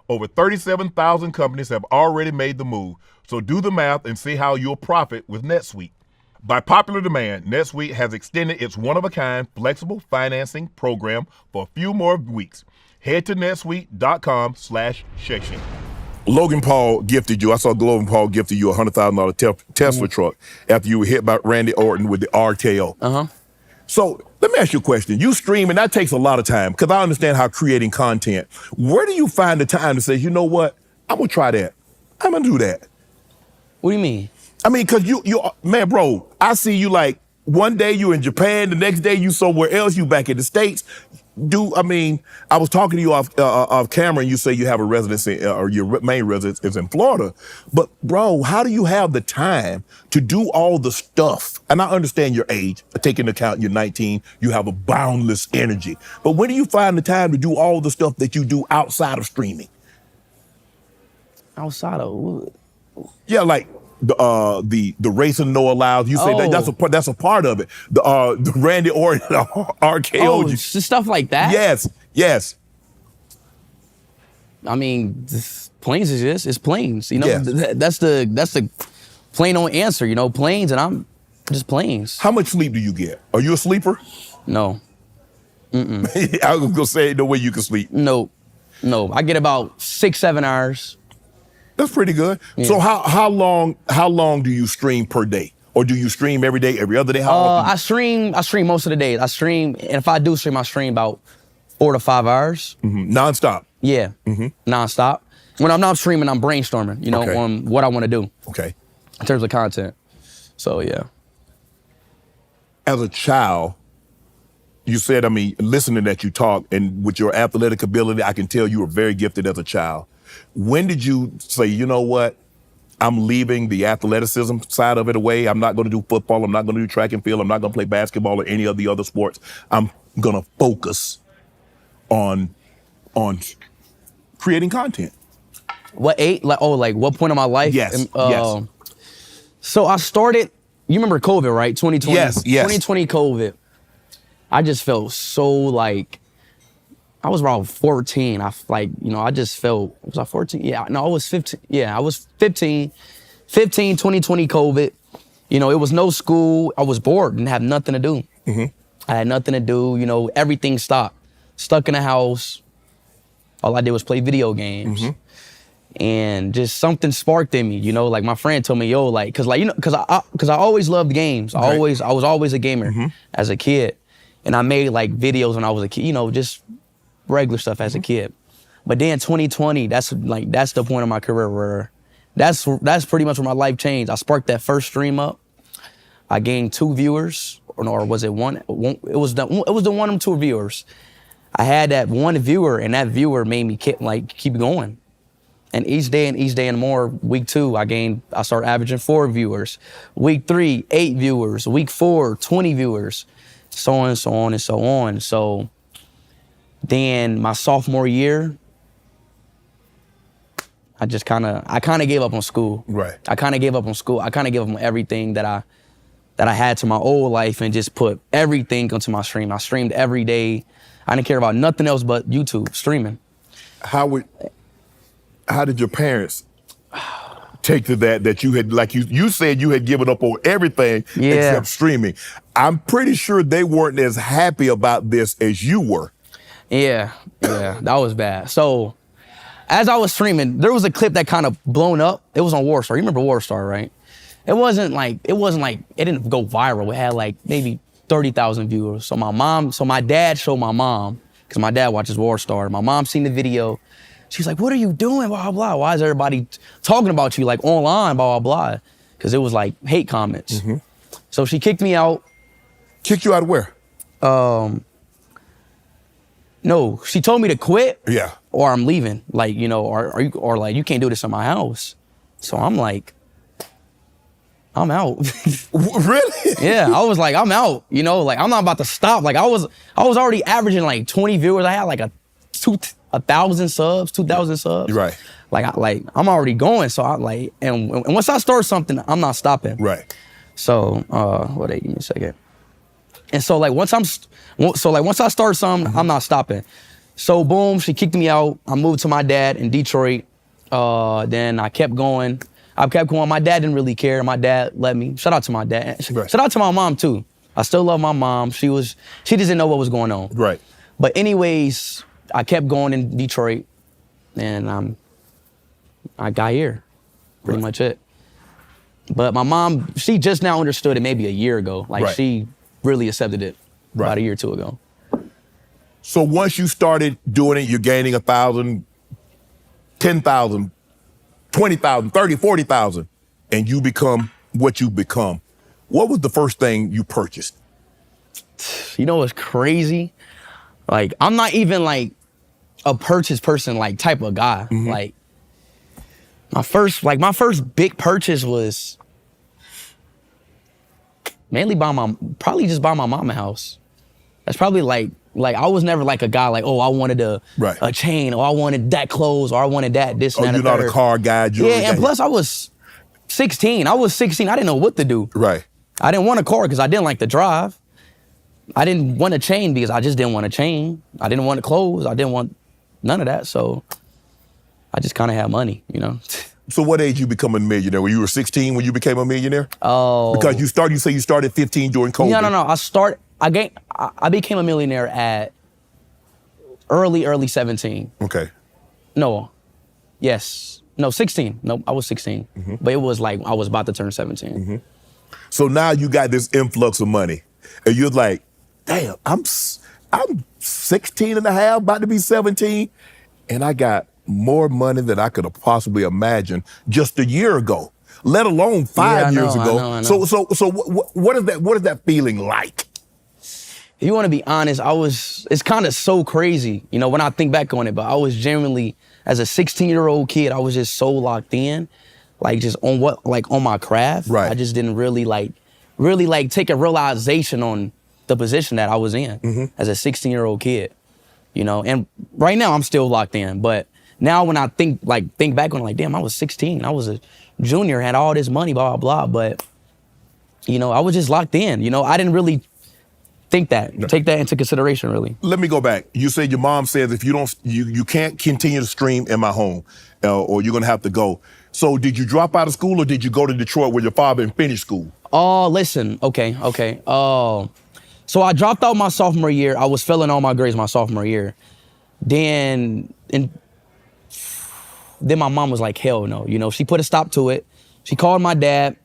S2: Over 37,000 companies have already made the move, so do the math and see how you'll profit with NetSuite. By popular demand, NetSuite has extended its one-of-a-kind flexible financing program for a few more weeks. Head to netsuite.com/ShayShay. Logan Paul gifted you. I saw Logan Paul gifted you a $100,000 Tesla truck after you were hit by Randy Orton with the RKO. So let me ask you a question. You stream, and that takes a lot of time because I understand how creating content. Where do you find the time to say, you know what? I'm gonna try that. I'm gonna do that.
S1: What do you mean?
S2: I mean, because man, bro, I see you like one day you in Japan, the next day you somewhere else, you back in the States. I was talking to you off camera and you say you have a residence or your main residence is in Florida. But bro, how do you have the time to do all the stuff? And I understand your age, taking into account you're 19, you have a boundless energy. But when do you find the time to do all the stuff that you do outside of streaming?
S1: Outside of?
S2: Yeah, like the racing Noah Lyles. You say that's a part of it. The Randy Orton RKO.
S1: Oh, just stuff like that?
S2: Yes.
S1: I mean, planes is this. It's planes. You know,
S2: Yes.
S1: That's the plain old answer. You know, planes, and I'm just planes.
S2: How much sleep do you get? Are you a sleeper?
S1: No.
S2: I was gonna say no way you can sleep.
S1: No. I get about 6-7 hours.
S2: That's pretty good.
S1: Yeah.
S2: So how long do you stream per day? Or do you stream every day, every other day? How often?
S1: I stream most of the days. I stream, and if I do stream, I stream about 4 to 5 hours.
S2: Non-stop?
S1: Yeah, non-stop. When I'm not streaming, I'm brainstorming, you know,
S2: Okay.
S1: on what I want to do
S2: Okay.
S1: in terms of content. So, yeah.
S2: As a child, you said, I mean, listening that you talk, and with your athletic ability, I can tell you were very gifted as a child. When did you say, you know what, I'm leaving the athleticism side of it away. I'm not going to do football. I'm not going to do track and field. I'm not going to play basketball or any of the other sports. I'm going to focus on creating content.
S1: What what point of my life?
S2: Yes, yes.
S1: So I started, you remember COVID, right? 2020?
S2: Yes.
S1: 2020 COVID. I just felt so like, I was around 14. I just felt, was I 14? Yeah, no, I was 15. Yeah, I was 15. 2020 COVID. You know, it was no school. I was bored, didn't have nothing to do.
S2: Mm-hmm.
S1: I had nothing to do, you know, everything stopped. Stuck in the house. All I did was play video games.
S2: Mm-hmm.
S1: And just something sparked in me, you know, like my friend told me, yo, like, cause I always loved games. I was always a gamer as a kid. And I made like videos when I was a kid, you know, just regular stuff as a kid. But then 2020, that's the point of my career where that's pretty much where my life changed. I sparked that first stream up. I gained 2 viewers, or was it one? It was the one of 2 viewers. I had that one viewer, and that viewer made me keep going. And each day and more, week 2, I started averaging 4 viewers. Week 3, 8 viewers. Week 4, 20 viewers. So on and so on and so on. So then my sophomore year, I kind of gave up on school.
S2: Right.
S1: I kind of gave up on school. I kind of gave up on everything that I had to my old life and just put everything onto my stream. I streamed every day. I didn't care about nothing else but YouTube, streaming.
S2: How did your parents take to that you had, like you said, you had given up on everything except streaming? I'm pretty sure they weren't as happy about this as you were. Yeah, that was bad. So as I was streaming, there was a clip that kind of blown up. It was on Warstar. You remember Warstar, right? It didn't go viral. It had like maybe 30,000 viewers. So my dad showed my mom, because my dad watches Warstar. My mom seen the video. She's like, what are you doing, blah, blah, blah. Why is everybody talking about you like online, blah, blah, blah. Because it was like hate comments. Mm-hmm. So she kicked me out. Kicked you out of where?
S1: No, she told me to quit.
S2: Yeah.
S1: Or I'm leaving. Like, you know, or like, you can't do this in my house. So I'm like, I'm out.
S2: Really?
S1: Yeah, I was like, I'm out. You know, like I'm not about to stop. Like I was already averaging like 20 viewers. I had like 1,000 subs, 2,000 subs.
S2: Right.
S1: I'm already going. So I like, and once I start something, I'm not stopping.
S2: Right.
S1: So, give me a second. And so once I start something, I'm not stopping. So boom, she kicked me out. I moved to my dad in Detroit. Then I kept going. My dad didn't really care. My dad let me. Shout out to my dad.
S2: Right.
S1: Shout out to my mom too. I still love my mom. She just didn't know what was going on.
S2: Right.
S1: But anyways, I kept going in Detroit, and I got here. Pretty much it. But my mom, she just now understood it maybe a year ago. Like she really accepted it about a year or 2 ago.
S2: So once you started doing it, you're gaining 1,000, 10,000, 20,000, 30, 40,000, and you become what you become. What was the first thing you purchased?
S1: You know what's crazy? Like, I'm not even like a purchase person, like type of guy. Mm-hmm. Like my first big purchase was mainly probably just buy my mama house. That's probably like I was never like a guy like, oh, I wanted a chain, or I wanted that clothes, or I wanted this and that.
S2: You're not a car guy, jewelry guy.
S1: And plus I was 16. I didn't know what to do.
S2: Right.
S1: I didn't want a car because I didn't like to drive. I didn't want a chain because I just didn't want a chain. I didn't want clothes. I didn't want none of that. So I just kind of had money, you know.
S2: So what age you become a millionaire? When you were 16 when you became a millionaire?
S1: Oh.
S2: Because you started 15 during COVID.
S1: No. I became a millionaire at early 17.
S2: Okay.
S1: No. Yes. No, 16. No, I was 16. Mm-hmm. But it was like I was about to turn 17.
S2: Mm-hmm. So now you got this influx of money. And you're like, damn, I'm 16 and a half, about to be 17, and I got more money than I could have possibly imagined just a year ago, let alone 5 years ago.
S1: I know.
S2: So what is that feeling like?
S1: If you want to be honest, it's kind of so crazy, you know, when I think back on it, but I was genuinely, as a 16-year-old kid, I was just so locked in, like just on my craft.
S2: Right.
S1: I just didn't really take a realization on the position that I was in as a 16-year-old kid, you know, and right now I'm still locked in, but now when I think back on it, like, damn, I was 16, I was a junior, had all this money, blah, blah, blah, but, you know, I was just locked in, you know, I didn't really take that into consideration, really.
S2: Let me go back. You said your mom says if you can't continue to stream in my home, or you're gonna have to go. So did you drop out of school, or did you go to Detroit with your father and finish school?
S1: Oh, listen, okay. So I dropped out my sophomore year. I was failing all my grades my sophomore year. Then my mom was like, hell no. You know, she put a stop to it. She called my dad.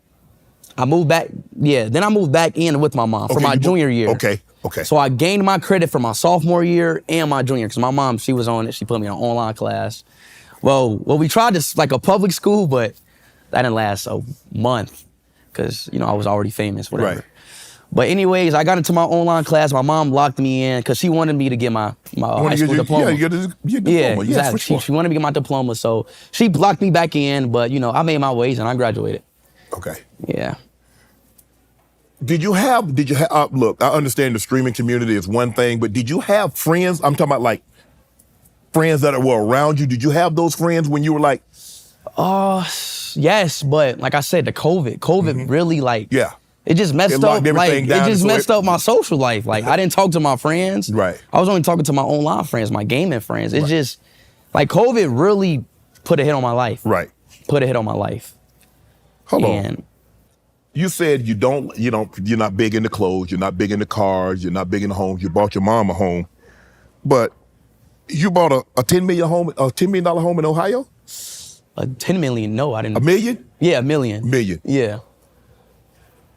S1: I moved back. Yeah, then I moved back in with my mom for my junior year.
S2: Okay.
S1: So I gained my credit for my sophomore year and my junior, because my mom, she was on it. She put me on online class. Well, we tried this like a public school, but that didn't last a month because, you know, I was already famous, whatever.
S2: Right.
S1: But anyways, I got into my online class. My mom locked me in because she wanted me to get my high school diploma.
S2: Yeah, you get your diploma.
S1: Yeah,
S2: Yes,
S1: exactly.
S2: for sure.
S1: She wanted me to get my diploma, so she locked me back in. But, you know, I made my ways and I graduated.
S2: Okay.
S1: Yeah.
S2: Did you have, look, I understand the streaming community is one thing, but did you have friends? I'm talking about like friends that were around you. Did you have those friends when you were like?
S1: Yes, but like I said, the COVID really like,
S2: yeah.
S1: It just messed up, messed up my social life. Like, I didn't talk to my friends.
S2: Right.
S1: I was only talking to my online friends, my gaming friends. It's just, like, COVID really put a hit on my life.
S2: Right.
S1: Put a hit on my life.
S2: Hold on. You said you're not big into clothes, you're not big into cars, you're not big into homes. You bought your mom a home, but you bought a $10 million home in Ohio?
S1: $10 million? No, I didn't.
S2: $1 million?
S1: Yeah, $1 million.
S2: Million.
S1: Yeah.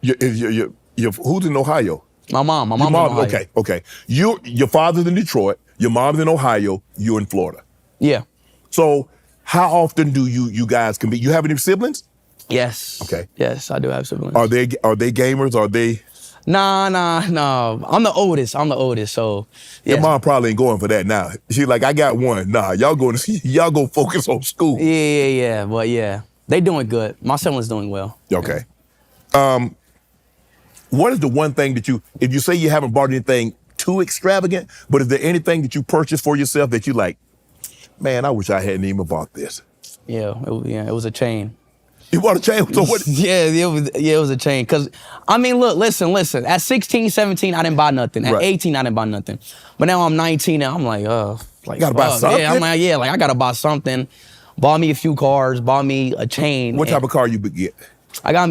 S2: Who's in Ohio?
S1: My mom. My mom's in Ohio.
S2: Okay. Your father's in Detroit, your mom's in Ohio, you're in Florida.
S1: Yeah.
S2: So how often do you guys compete? You have any siblings?
S1: Yes.
S2: Okay.
S1: Yes, I do have siblings.
S2: Are they gamers? Are they?
S1: Nah. I'm the oldest, so. Yes.
S2: Your mom probably ain't going for that now. She's like, I got one. Nah, y'all go focus on school.
S1: Yeah. But yeah, they doing good. My siblings doing well.
S2: Okay. What is the one thing that if you say you haven't bought anything too extravagant, but is there anything that you purchased for yourself that you like, man, I wish I hadn't even bought this?
S1: Yeah, it was a chain.
S2: You bought a chain? So what?
S1: Yeah, it was a chain. Cause I mean, look, listen. At 16, 17, I didn't buy nothing. At 18, I didn't buy nothing. But now I'm 19 and I'm like,
S2: gotta buy something?
S1: Yeah, I'm like, I gotta buy something. Bought me a few cars, bought me a chain.
S2: What type of car you get?
S1: I got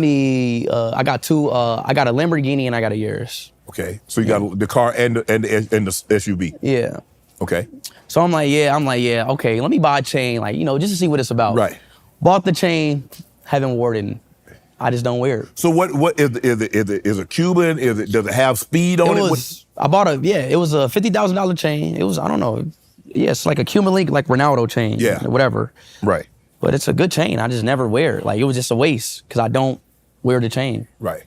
S1: two, I got a Lamborghini and I got a Urus.
S2: Okay, so you got the car and the SUV.
S1: Yeah.
S2: Okay.
S1: So I'm like, okay, let me buy a chain, like, you know, just to see what it's about.
S2: Right.
S1: Bought the chain, haven't worn it, and I just don't wear it.
S2: So what is it Cuban? Does it have speed on it?
S1: It was a $50,000 chain. It was, I don't know. Yeah, it's like a Cuban link, like Ronaldo chain.
S2: Yeah.
S1: Whatever.
S2: Right.
S1: But it's a good chain. I just never wear it. Like, it was just a waste because I don't wear the chain.
S2: Right.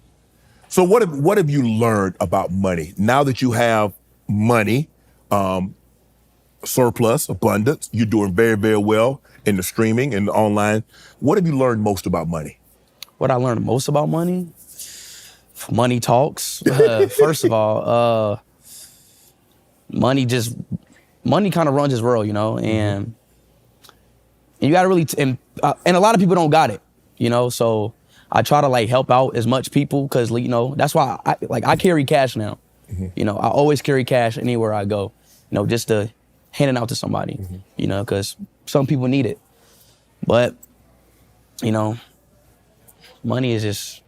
S2: So what have you learned about money? Now that you have money, surplus, abundance, you're doing very, very well in the streaming and the online. What have you learned most about money?
S1: What I learned most about money? Money talks. First of all, money kind of runs this world, you know, and you gotta really, and a lot of people don't got it, you know, so I try to like help out as much people because, you know, that's why I carry cash now. You know, I always carry cash anywhere I go, you know, just to hand it out to somebody, you know, because some people need it. But, you know, money is just,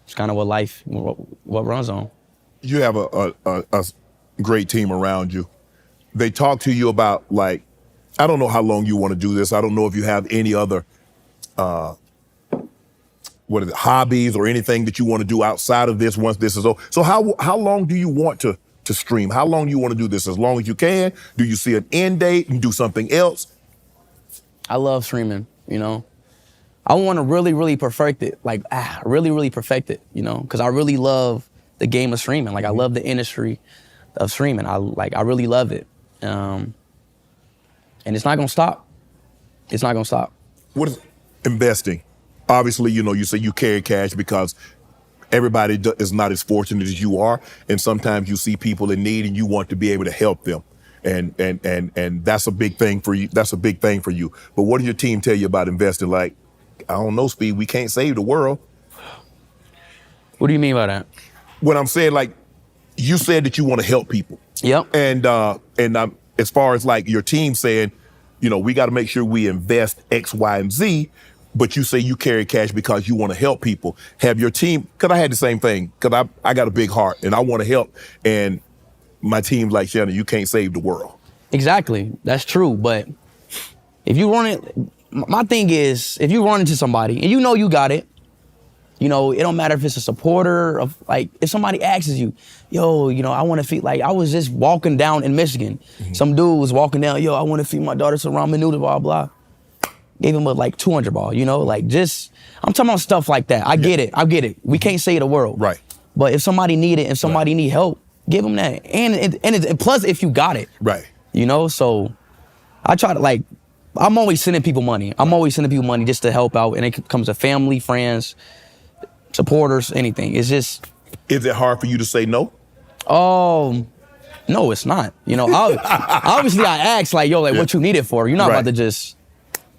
S1: it's kind of what runs on.
S2: You have a great team around you. They talk to you about, like, I don't know how long you want to do this. I don't know if you have any other, hobbies or anything that you want to do outside of this once this is over. So how long do you want to stream? How long do you want to do this? As long as you can? Do you see an end date and do something else?
S1: I love streaming, you know. I want to really, really perfect it. Like, really, really perfect it, you know, because I really love the game of streaming. Like, I love the industry of streaming. I really love it. And it's not going to stop. It's not going to stop.
S2: What is investing? Obviously, you know, you say you carry cash because everybody is not as fortunate as you are. And sometimes you see people in need and you want to be able to help them. And that's a big thing for you. That's a big thing for you. But what did your team tell you about investing? Like, I don't know, Speed, we can't save the world.
S1: What do you mean by that?
S2: What I'm saying, like, you said that you want to help people.
S1: Yep.
S2: And as far as like your team saying, you know, we got to make sure we invest X, Y, and Z, but you say you carry cash because you want to help people. Have your team, because I had the same thing, because I got a big heart and I want to help. And my team's like, Shannon, you can't save the world.
S1: Exactly. That's true. But if you run it, my thing is, if you run into somebody and you know you got it, you know, it don't matter if it's a supporter of, like, if somebody asks you, yo, you know, I want to feed, like, I was just walking down in Michigan. Some dude was walking down, yo, I want to feed my daughter some ramen noodles, blah, blah. Gave him a, like, 200 ball, you know, like, just, I'm talking about stuff like that. I get it. We can't save the world.
S2: Right.
S1: But if somebody need it, if somebody need help, give them that. And plus, if you got it.
S2: Right.
S1: You know, so I try to, like, I'm always sending people money. I'm always sending people money just to help out. And it comes to family, friends, supporters, anything. It's just.
S2: Is it hard for you to say no?
S1: No, it's not. You know, obviously I ask, like, yo, like, what you need it for? You're not about to just,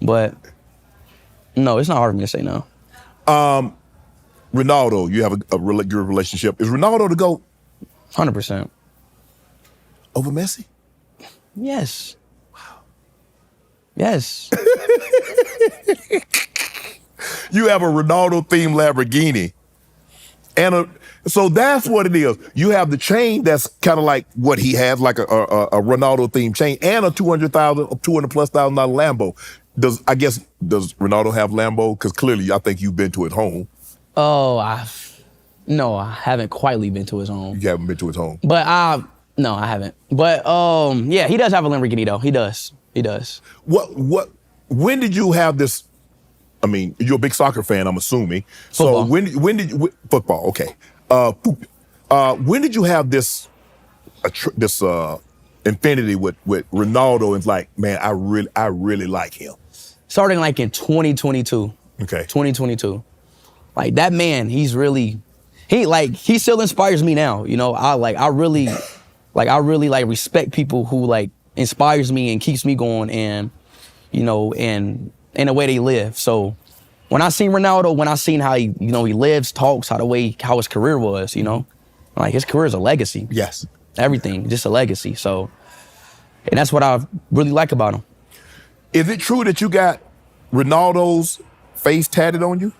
S1: but no, it's not hard for me to say no.
S2: Ronaldo, you have a good relationship. Is Ronaldo the GOAT?
S1: 100%.
S2: Over Messi?
S1: Yes. Wow. Yes.
S2: You have a Ronaldo-themed Lamborghini. So that's what it is. You have the chain that's kind of like what he has, like a Ronaldo-themed chain, and a $200,000 Lambo. Does Ronaldo have Lambo? Because clearly, I think you've been to his home.
S1: Oh, no, I haven't quietly been to his home.
S2: You haven't been to his home.
S1: But no, I haven't. But yeah, he does have a Lamborghini though. He does.
S2: When did you have this? I mean, you're a big soccer fan, I'm assuming.
S1: Football.
S2: So when did you, football? Okay. When did you have this infinity with Ronaldo? And like, man, I really like him.
S1: Starting like in 2022.
S2: Okay.
S1: 2022. Like that man, he still inspires me now. You know, I really respect people who like inspires me and keeps me going, and you know, and in the way they live. So when I seen Ronaldo, when I seen how he lives, talks, how his career was, you know, like his career is a legacy.
S2: Yes.
S1: Everything, just a legacy. So, and that's what I really like about him.
S2: Is it true that you got Ronaldo's face tatted on you?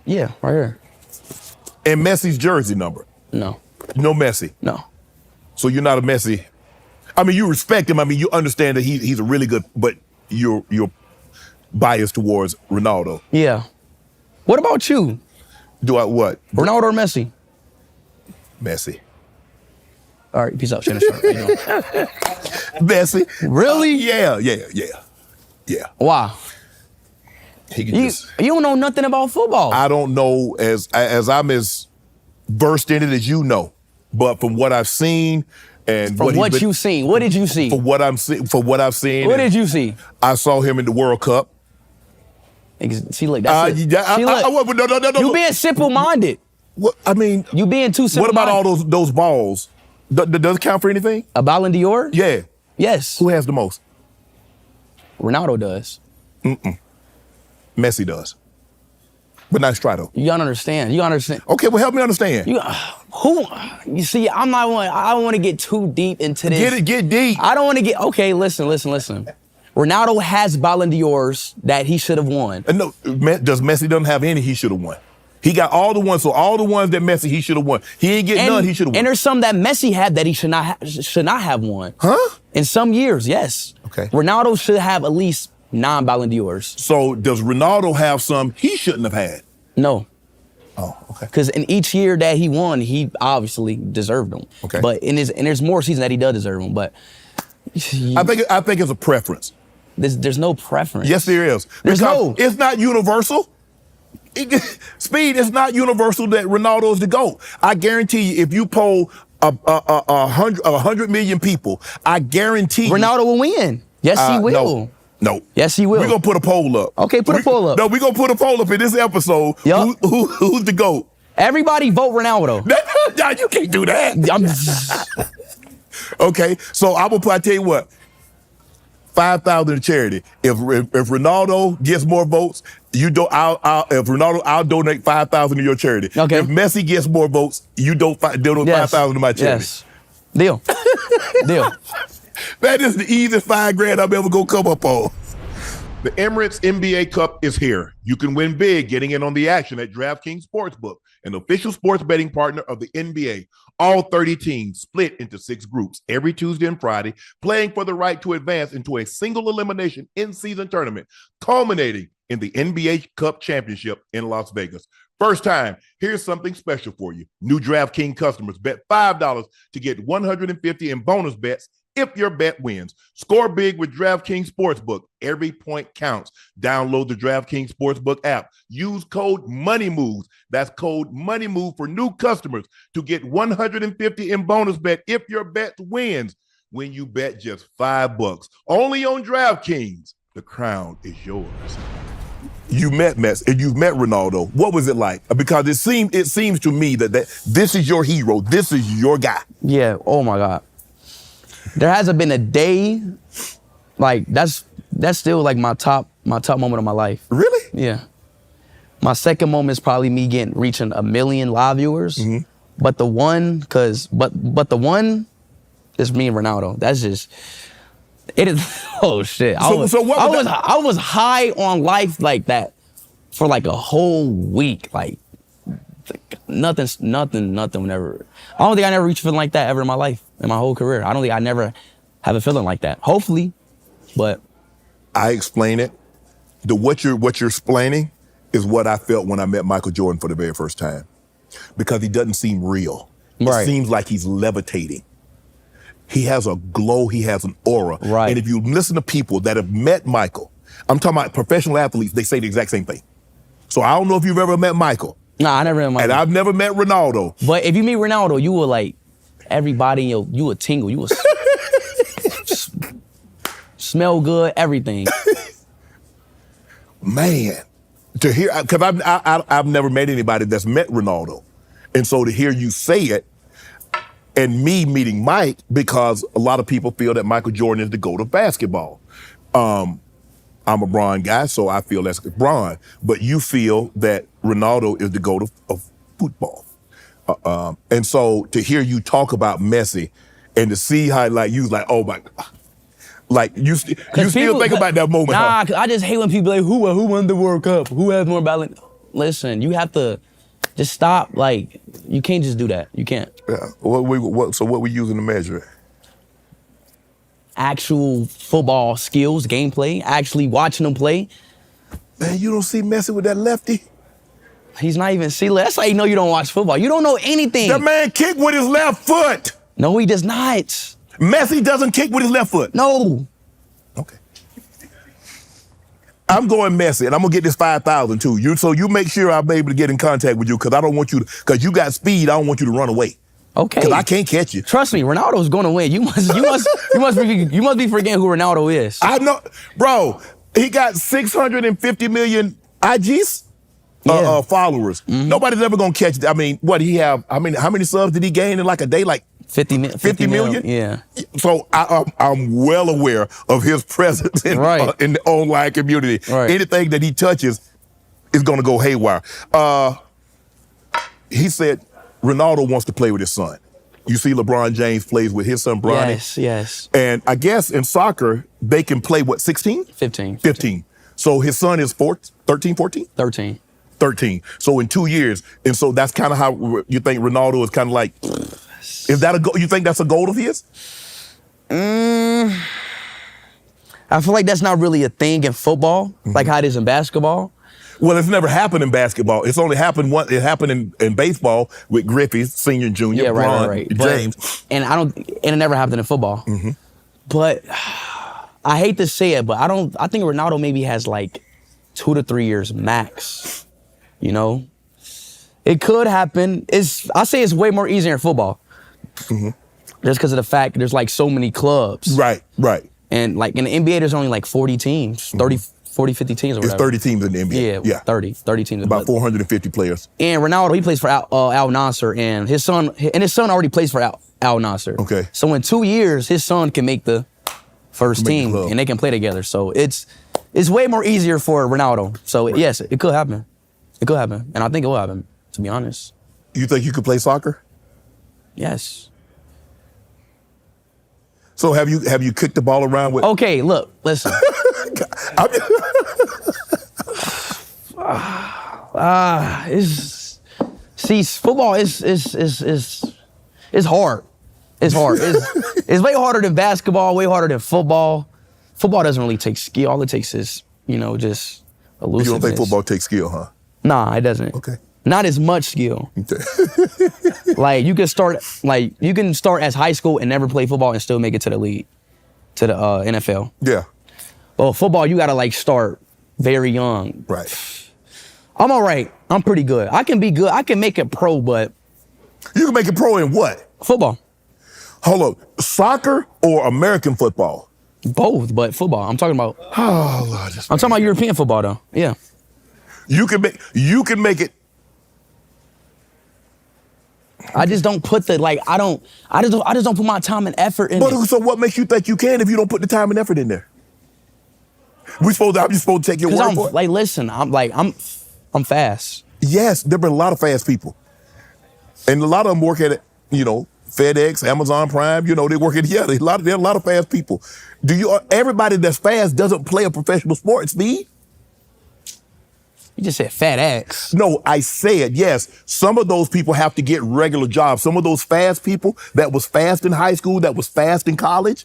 S1: Yeah, right here.
S2: And Messi's jersey number?
S1: No.
S2: No Messi?
S1: No.
S2: So you're not a Messi. I mean, you respect him. I mean, you understand that he's a really good, but you're biased towards Ronaldo.
S1: Yeah. What about you?
S2: Do I what?
S1: Ronaldo or Messi?
S2: Messi.
S1: All right, peace out, Shannon Sharpe. How you doing?
S2: Messi.
S1: Really?
S2: Yeah.
S1: Wow.
S2: He can
S1: You don't know nothing about football.
S2: I don't know as I'm as versed in it as you know, but from what I've seen and
S1: From what you've seen, what did you see?
S2: For what I've seen.
S1: What did you see?
S2: I saw him in the World Cup.
S1: See, look, that's it.
S2: No.
S1: You being simple-minded.
S2: What I mean,
S1: You being too simple-minded.
S2: what about all those balls? Does it count for anything?
S1: A Ballon d'Or?
S2: Yeah.
S1: Yes.
S2: Who has the most?
S1: Ronaldo does.
S2: Messi does. But not Strato.
S1: You gotta understand.
S2: Okay, well help me understand.
S1: You see, I don't want to get too deep into this.
S2: Get deep.
S1: I don't want to get, okay, listen. Ronaldo has Ballon d'Ors that he should have won.
S2: No, does Messi doesn't have any he should have won. He got all the ones, so all the ones that Messi he should have won. He ain't get none he should have won.
S1: And there's some that Messi had that he should not have won.
S2: Huh?
S1: In some years, yes.
S2: Okay.
S1: Ronaldo should have at least 9 Ballon d'Ors.
S2: So does Ronaldo have some he shouldn't have had?
S1: No.
S2: Oh, okay.
S1: Because in each year that he won, he obviously deserved them.
S2: Okay.
S1: But there's more seasons that he does deserve them. But
S2: I think it's a preference.
S1: there's no preference.
S2: Yes, there is.
S1: There's
S2: Because
S1: no.
S2: It's not universal. Speed is not universal that Ronaldo is the GOAT. I guarantee you, if you poll 100 million people, I guarantee you.
S1: Ronaldo will win. Yes, he will.
S2: No.
S1: Yes, he will.
S2: We're going to put a poll up.
S1: Okay, put a poll up.
S2: No, we're going to put a poll up in this episode.
S1: Yup.
S2: Who's the GOAT?
S1: Everybody vote Ronaldo.
S2: No, you can't do that. Okay, so I tell you what, 5,000 to charity. If Ronaldo gets more votes, I'll donate 5,000 to your charity.
S1: Okay.
S2: If Messi gets more votes, you donate 5,000 to my charity.
S1: Yes. Deal. Deal.
S2: That is the easiest $5,000 I'm ever gonna come up on. The Emirates NBA Cup is here. You can win big getting in on the action at DraftKings Sportsbook, an official sports betting partner of the NBA. All 30 teams split into 6 groups every Tuesday and Friday, playing for the right to advance into a single elimination in-season tournament, culminating in the NBA Cup Championship in Las Vegas. First time, here's something special for you. New DraftKings customers bet $5 to get $150 in bonus bets if your bet wins. Score big with DraftKings Sportsbook. Every point counts. Download the DraftKings Sportsbook app. Use code MONEYMOVES. That's code MONEYMOVE for new customers to get $150 in bonus bet if your bet wins when you bet just $5. Only on DraftKings. The crown is yours. You met Messi and you've met Ronaldo. What was it like? Because it seems to me that this is your hero. This is your guy.
S1: Yeah. Oh my God. There hasn't been a day, like that's still like my top moment of my life.
S2: Really?
S1: Yeah. My second moment is probably me reaching 1 million live viewers. Mm-hmm. But the one is me and Ronaldo. That's just it is. Oh shit! I was high on life like that for like a whole week. Like nothing whenever. I don't think I never reached a feeling like that ever in my life, in my whole career. I don't think I never have a feeling like that. Hopefully, but
S2: I explain it. What you're explaining is what I felt when I met Michael Jordan for the very first time, because he doesn't seem real.
S1: Right.
S2: It seems like he's levitating. He has a glow. He has an aura.
S1: Right.
S2: And if you listen to people that have met Michael, I'm talking about professional athletes, they say the exact same thing. So I don't know if you've ever met Michael.
S1: Nah, I never met Michael.
S2: And I've never met Ronaldo.
S1: But if you meet Ronaldo, you will like, everybody, you will tingle. You will smell good, everything.
S2: Man, to hear, because I've never met anybody that's met Ronaldo. And so to hear you say it, and me meeting Mike, because a lot of people feel that Michael Jordan is the GOAT of basketball. I'm a Bron guy, so I feel that's Bron. But you feel that Ronaldo is the GOAT of football. And so to hear you talk about Messi and to see how like you was like, oh my God. Like you still think about that moment.
S1: Nah, cause I just hate when people like, who won the World Cup? Who has more balance? Listen, you have to just stop. Like, you can't just do that. You can't.
S2: Yeah. So what we using to measure it?
S1: Actual football skills, gameplay, actually watching them play.
S2: Man, you don't see Messi with that lefty?
S1: He's not even see. That's how you know you don't watch football. You don't know anything.
S2: That man kick with his left foot.
S1: No, he does not.
S2: Messi doesn't kick with his left foot.
S1: No.
S2: Okay. I'm going Messi, and I'm gonna get this 5,000 too. So you make sure I'm able to get in contact with you, because I don't want you to, because you got speed. I don't want you to run away.
S1: Okay.
S2: Because I can't catch you.
S1: Trust me, Ronaldo's going to win. You must be forgetting who Ronaldo is.
S2: I know, bro. He got 650 million IGs. Followers. Mm-hmm. Nobody's ever gonna catch. I mean, what he have? I mean, how many subs did he gain in like a day? Like 50 million.
S1: Yeah.
S2: So I'm well aware of his presence in the online community. Right. Anything that he touches is gonna go haywire. He said Ronaldo wants to play with his son. You see, LeBron James plays with his son Bronny.
S1: Yes.
S2: And I guess in soccer they can play what, 16? 15. So his son is 13, 14? 13. So in 2 years, and so that's kind of how you think Ronaldo is kind of like, is that you think that's a goal of his?
S1: I feel like that's not really a thing in football, like how it is in basketball.
S2: Well, it's never happened in basketball. It's only happened once. It happened in baseball with Griffey, Senior and Junior, Bron, James.
S1: And it never happened in football. Mm-hmm. But I hate to say it, but I think Ronaldo maybe has like 2 to 3 years max. You know? It could happen. I say it's way more easier in football. Mm-hmm. Just because of the fact there's like so many clubs.
S2: Right.
S1: And like in the NBA, there's only like 40 teams, 40, 50 teams or whatever.
S2: It's 30 teams in the NBA.
S1: Yeah. 30 teams.
S2: About 450 players.
S1: And Ronaldo, he plays for Al Nassr, and his son already plays for Al Nassr.
S2: Okay.
S1: So in 2 years, his son can make the first team, and they can play together. So it's way more easier for Ronaldo. So yes, it could happen. It could happen, and I think it will happen, to be honest.
S2: You think you could play soccer?
S1: Yes.
S2: So have you kicked the ball around with?
S1: Okay, look, listen. Football is hard. It's hard. It's way harder than basketball, way harder than football. Football doesn't really take skill. All it takes is, just elusiveness.
S2: You don't think football takes skill, huh?
S1: Nah, it doesn't.
S2: Okay.
S1: Not as much skill.
S2: Okay.
S1: Like you can start as high school and never play football and still make it to the league, to the NFL.
S2: Yeah.
S1: Well, football, you gotta like start very young.
S2: Right.
S1: I'm all right. I'm pretty good. I can be good. I can make it pro, but
S2: you can make it pro in what?
S1: Football.
S2: Hold up. Soccer or American football?
S1: Both, but football. I'm talking about.
S2: Oh Lord.
S1: I'm talking about European football though. Yeah.
S2: You can make it.
S1: I just don't put the I just don't put my time and effort in it.
S2: So what makes you think you can if you don't put the time and effort in there? I'm just supposed to take your word for it?
S1: Like, listen, I'm fast.
S2: Yes, there have been a lot of fast people. And a lot of them work at it, FedEx, Amazon Prime, they work at there are a lot of fast people. Everybody that's fast doesn't play a professional sport, Speed?
S1: You just said fat ass.
S2: No, I said, yes, some of those people have to get regular jobs. Some of those fast people that was fast in high school, that was fast in college.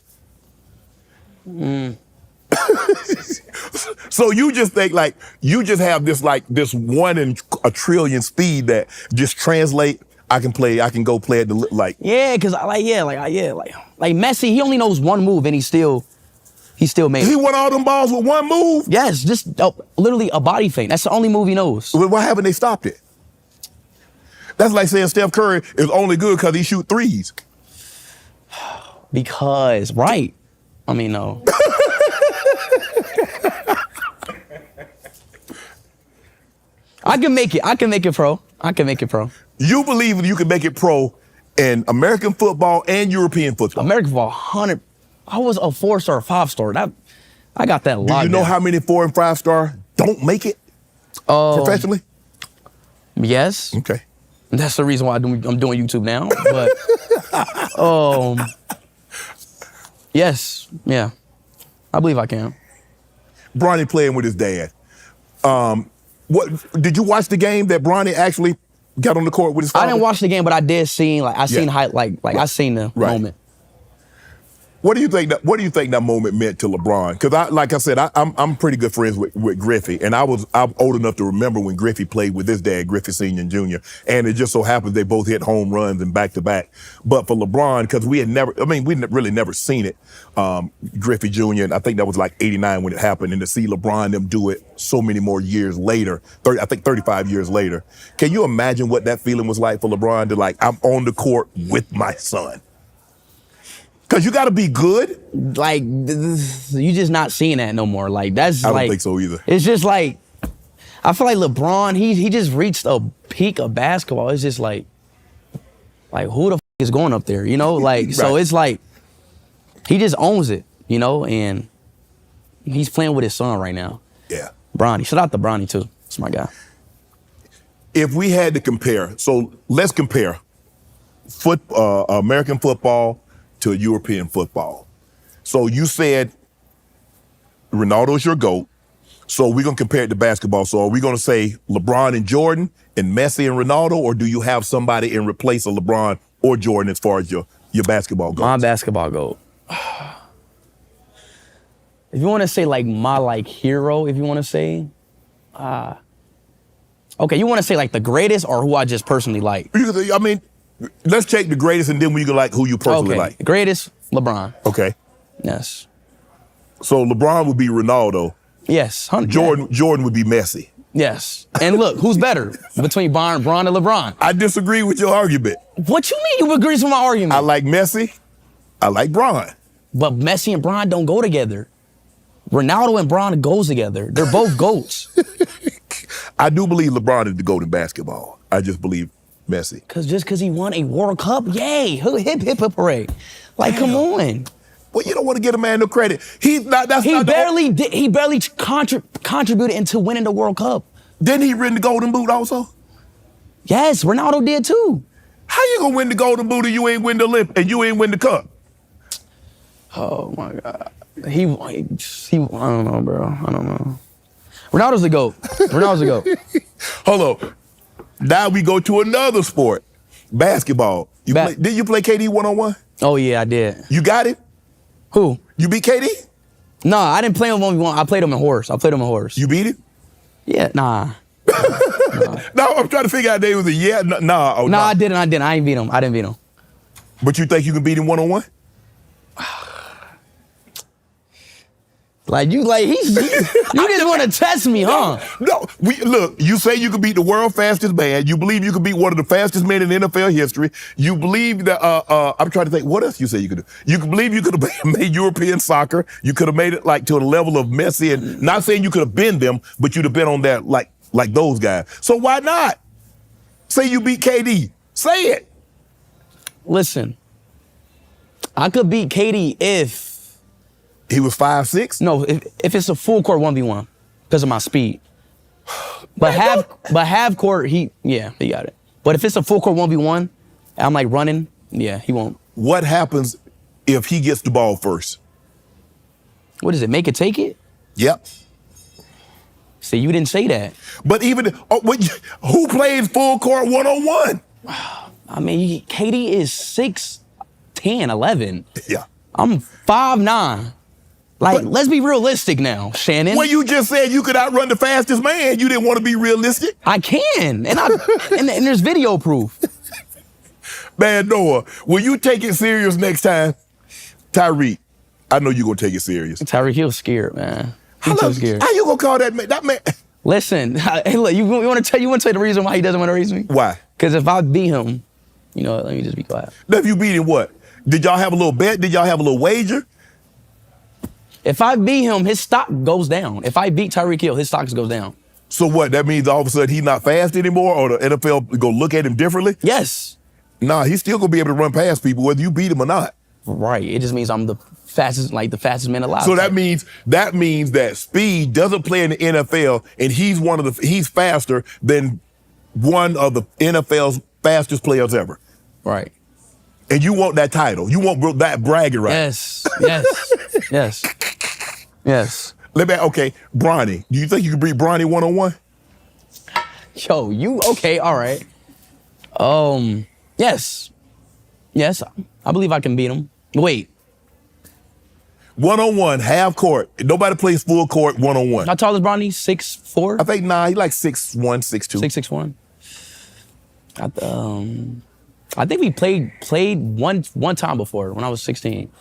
S2: So you just think you just have this 1 in a trillion speed that just translate. I can go play at the
S1: Yeah, because like Messi, he only knows one move and he still made it.
S2: He won all them balls with one move?
S1: Yes, just literally a body feint. That's the only move he knows.
S2: Well, why haven't they stopped it? That's like saying Steph Curry is only good because he shoot threes.
S1: Because, right. I mean, no. I can make it pro.
S2: You believe you can make it pro in American football and European football?
S1: American football, 100. I was a 4-star, 5-star. I got that locked.
S2: Do you know how many 4 and 5-star don't make it professionally?
S1: Yes.
S2: Okay.
S1: That's the reason why I'm doing YouTube now. But yes, yeah, I believe I can.
S2: Bronny playing with his dad. What did you watch the game that Bronny actually got on the court with his father?
S1: I didn't watch the game, but I did see I seen I seen the moment.
S2: What do you think that moment meant to LeBron? Because I'm pretty good friends with Griffey, and I'm old enough to remember when Griffey played with his dad, Griffey Sr. and Jr. And it just so happens they both hit home runs and back to back. But for LeBron, because we'd really never seen it, Griffey Jr. And I think that was like '89 when it happened, and to see LeBron them do it so many more years later, 35 years later. Can you imagine what that feeling was like for LeBron to I'm on the court with my son? Because you got to be good.
S1: You just not seeing that no more. I don't
S2: think so either. It's
S1: just I feel like LeBron, he just reached a peak of basketball. It's just who the is going up there,
S2: Right.
S1: So it's he just owns it, and he's playing with his son right now.
S2: Yeah.
S1: Bronny. Shout out to Bronny too. That's my guy.
S2: If we had to compare, so let's compare American football to European football. So you said Ronaldo's your GOAT. So we're going to compare it to basketball. So are we going to say LeBron and Jordan and Messi and Ronaldo, or do you have somebody in replace of LeBron or Jordan as far as your basketball goes?
S1: My basketball GOAT. If you want to say my hero, if you want to say, okay, you want to say the greatest or who I just personally like?
S2: Let's take the greatest and then we can who you personally like.
S1: Greatest, LeBron.
S2: Okay.
S1: Yes.
S2: So LeBron would be Ronaldo.
S1: Yes, 100.
S2: Jordan would be Messi.
S1: Yes. And look, who's better between Bron and LeBron?
S2: I disagree with your argument.
S1: What you mean you agree with my argument?
S2: I like Messi. I like Bron.
S1: But Messi and Bron don't go together. Ronaldo and Bron goes together. They're both GOATs.
S2: I do believe LeBron is the GOAT in basketball. I just believe Messi.
S1: Just because he won a World Cup, yay, hip hip hooray. Like, come on.
S2: Well, you don't want to give a man no credit. He's not. That's
S1: He
S2: not
S1: barely contributed into winning the World Cup.
S2: Didn't he win the Golden Boot also?
S1: Yes, Ronaldo did too.
S2: How you gonna win the Golden Boot and you ain't win the Olympic and you ain't win the Cup?
S1: Oh my God. He I don't know, bro. I don't know. Ronaldo's the GOAT. Ronaldo's the GOAT.
S2: Hold on. Now we go to another sport, basketball. Did you play KD one-on-one?
S1: Oh yeah, I did.
S2: You got it?
S1: Who?
S2: You beat KD?
S1: No, I didn't play him 1v1. I played him in horse.
S2: You beat him?
S1: Yeah, nah.
S2: No, I'm trying to figure out they was a yeah, nah. Oh,
S1: nah, I didn't. I ain't beat him. I didn't beat him.
S2: But you think you can beat him one-on-one?
S1: You just want to test me, huh?
S2: No, look, you say you could beat the world fastest man. You believe you could beat one of the fastest men in NFL history. You believe that, I'm trying to think, what else you say you could do? You could believe you could have made European soccer. You could have made it like to a level of Messi, and not saying you could have been them, but you'd have been on that like those guys. So why not? Say you beat KD. Say it.
S1: Listen, I could beat KD if
S2: he was 5'6"?
S1: No, if it's a full court 1v1 because of my speed. But half court, he got it. But if it's a full court 1v1, I'm like running, yeah, he won't.
S2: What happens if he gets the ball first?
S1: What is it, make it, take it?
S2: Yep.
S1: See, you didn't say that.
S2: But even, who plays full court one-on-one?
S1: I mean, KD is 6'10", 11.
S2: Yeah.
S1: I'm 5'9". Like, let's be realistic now, Shannon.
S2: Well, you just said you could outrun the fastest man. You didn't want to be realistic?
S1: I can, and there's video proof.
S2: Man, Noah, will you take it serious next time? Tyreek, I know you're going to take it serious.
S1: Tyreek Hill's scared, man. He's so scared.
S2: How you going to call that man? That man.
S1: Listen, hey, look, you want to tell the reason why he doesn't want to race me?
S2: Why?
S1: Because if I beat him, let me just be quiet.
S2: Now, if you beat him, what? Did y'all have a little bet? Did y'all have a little wager?
S1: If I beat him, his stock goes down. If I beat Tyreek Hill, his stock goes down.
S2: So what? That means all of a sudden he's not fast anymore, or the NFL go look at him differently?
S1: Yes.
S2: Nah, he's still gonna be able to run past people whether you beat him or not.
S1: Right. It just means I'm the fastest man alive.
S2: So that means that speed doesn't play in the NFL, and he's faster than one of the NFL's fastest players ever.
S1: Right.
S2: And you want that title. You want that bragging right.
S1: Yes.
S2: Okay, Bronny. Do you think you can beat Bronny one-on-one?
S1: Yo, okay, all right. Yes. I believe I can beat him. Wait.
S2: One-on-one, half court. Nobody plays full court one-on-one.
S1: How tall is Bronny? 6'4"?
S2: I think, he like 6'1", 6'2".
S1: 6'1". I think we played one time before when I was 16.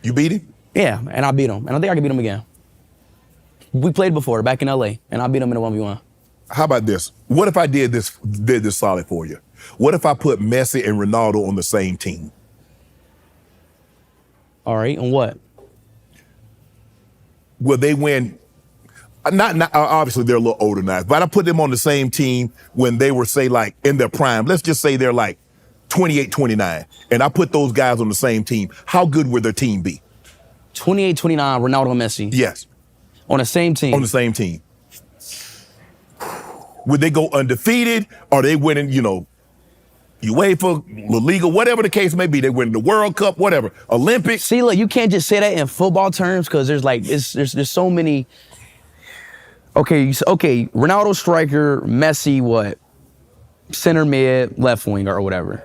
S2: You beat him?
S1: Yeah, and I beat him. And I think I can beat him again. We played before back in LA, and I beat him in a 1v1.
S2: How about this? What if I did this solid for you? What if I put Messi and Ronaldo on the same team?
S1: All right, and what?
S2: Will they win? Not obviously they're a little older now, but I put them on the same team when they were, say, like in their prime. Let's just say they're like 28, 29, and I put those guys on the same team. How good would their team be?
S1: 28, 29, Ronaldo and Messi.
S2: Yes.
S1: On the same team?
S2: On the same team. Would they go undefeated? Or they winning, UEFA, La Liga, whatever the case may be. They win the World Cup, whatever, Olympics.
S1: See, look, you can't just say that in football terms because there's so many. Okay, Ronaldo striker, Messi what? Center mid, left wing or whatever.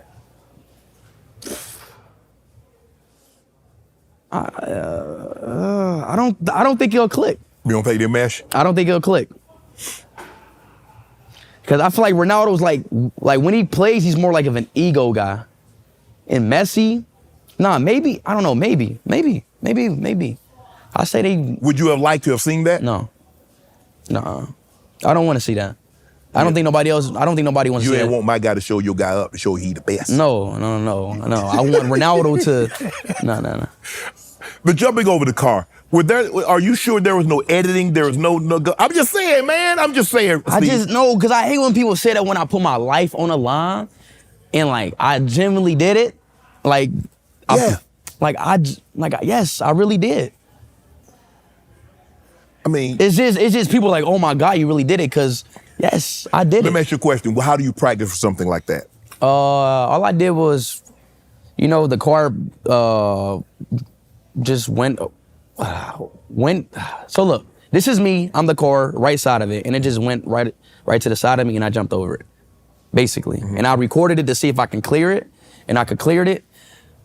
S1: I don't think it'll click.
S2: You don't think they'll mesh?
S1: I don't think it'll click. Because I feel like Ronaldo's like when he plays, he's more like of an ego guy. And Messi, maybe, I don't know, maybe. I say they.
S2: Would you have liked to have seen that?
S1: No. No. I don't want to see that. I don't think nobody else. I don't think nobody wants to see
S2: You
S1: that.
S2: ain't want my guy to show your guy up to show he the best.
S1: No. I want Ronaldo to. No.
S2: But jumping over the car, are you sure there was no editing? There was no. I'm just saying, man. I'm just saying.
S1: I just know because I hate when people say that when I put my life on the line, and like I genuinely did it, like
S2: yeah,
S1: yes, I really did.
S2: I mean,
S1: it's just people like, oh my God, you really did it, because yes, I did it.
S2: Let me ask you a question. Well, how do you practice for something like that?
S1: All I did was, the car just went. So look, this is me. I'm the car, right side of it, and it just went right to the side of me, and I jumped over it, basically. Mm-hmm. And I recorded it to see if I can clear it, and I could clear it.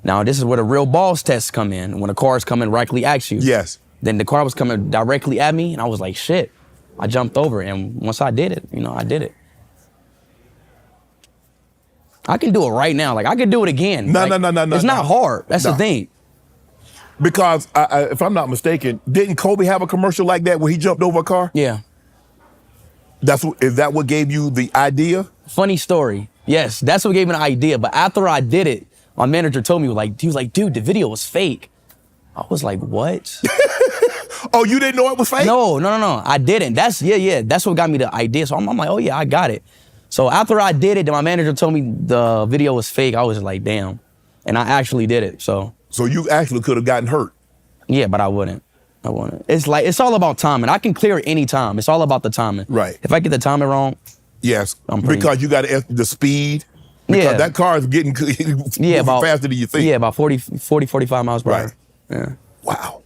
S1: Now this is where the real balls tests come in. When a car is coming directly at you.
S2: Yes.
S1: Then the car was coming directly at me, and I was like, shit. I jumped over it, and once I did it, I did it. I can do it right now. Like, I could do it again.
S2: No.
S1: It's not hard. That's the thing.
S2: Because, if I'm not mistaken, didn't Kobe have a commercial like that where he jumped over a car?
S1: Yeah.
S2: Is that what gave you the idea?
S1: Funny story. Yes, that's what gave me the idea. But after I did it, my manager told me, he was like, dude, the video was fake. I was like, what?
S2: Oh, you didn't know it was fake?
S1: No. I didn't. That's what got me the idea. So I'm like, oh yeah, I got it. So after I did it, then my manager told me the video was fake. I was like, damn. And I actually did it, so.
S2: So you actually could have gotten hurt.
S1: Yeah, but I wouldn't. It's all about timing. I can clear it any time. It's all about the timing.
S2: Right.
S1: If I get the timing wrong.
S2: Yes, because you got the speed. Because that car is getting faster than you think.
S1: Yeah, about 45 miles per hour. Yeah.
S2: Wow.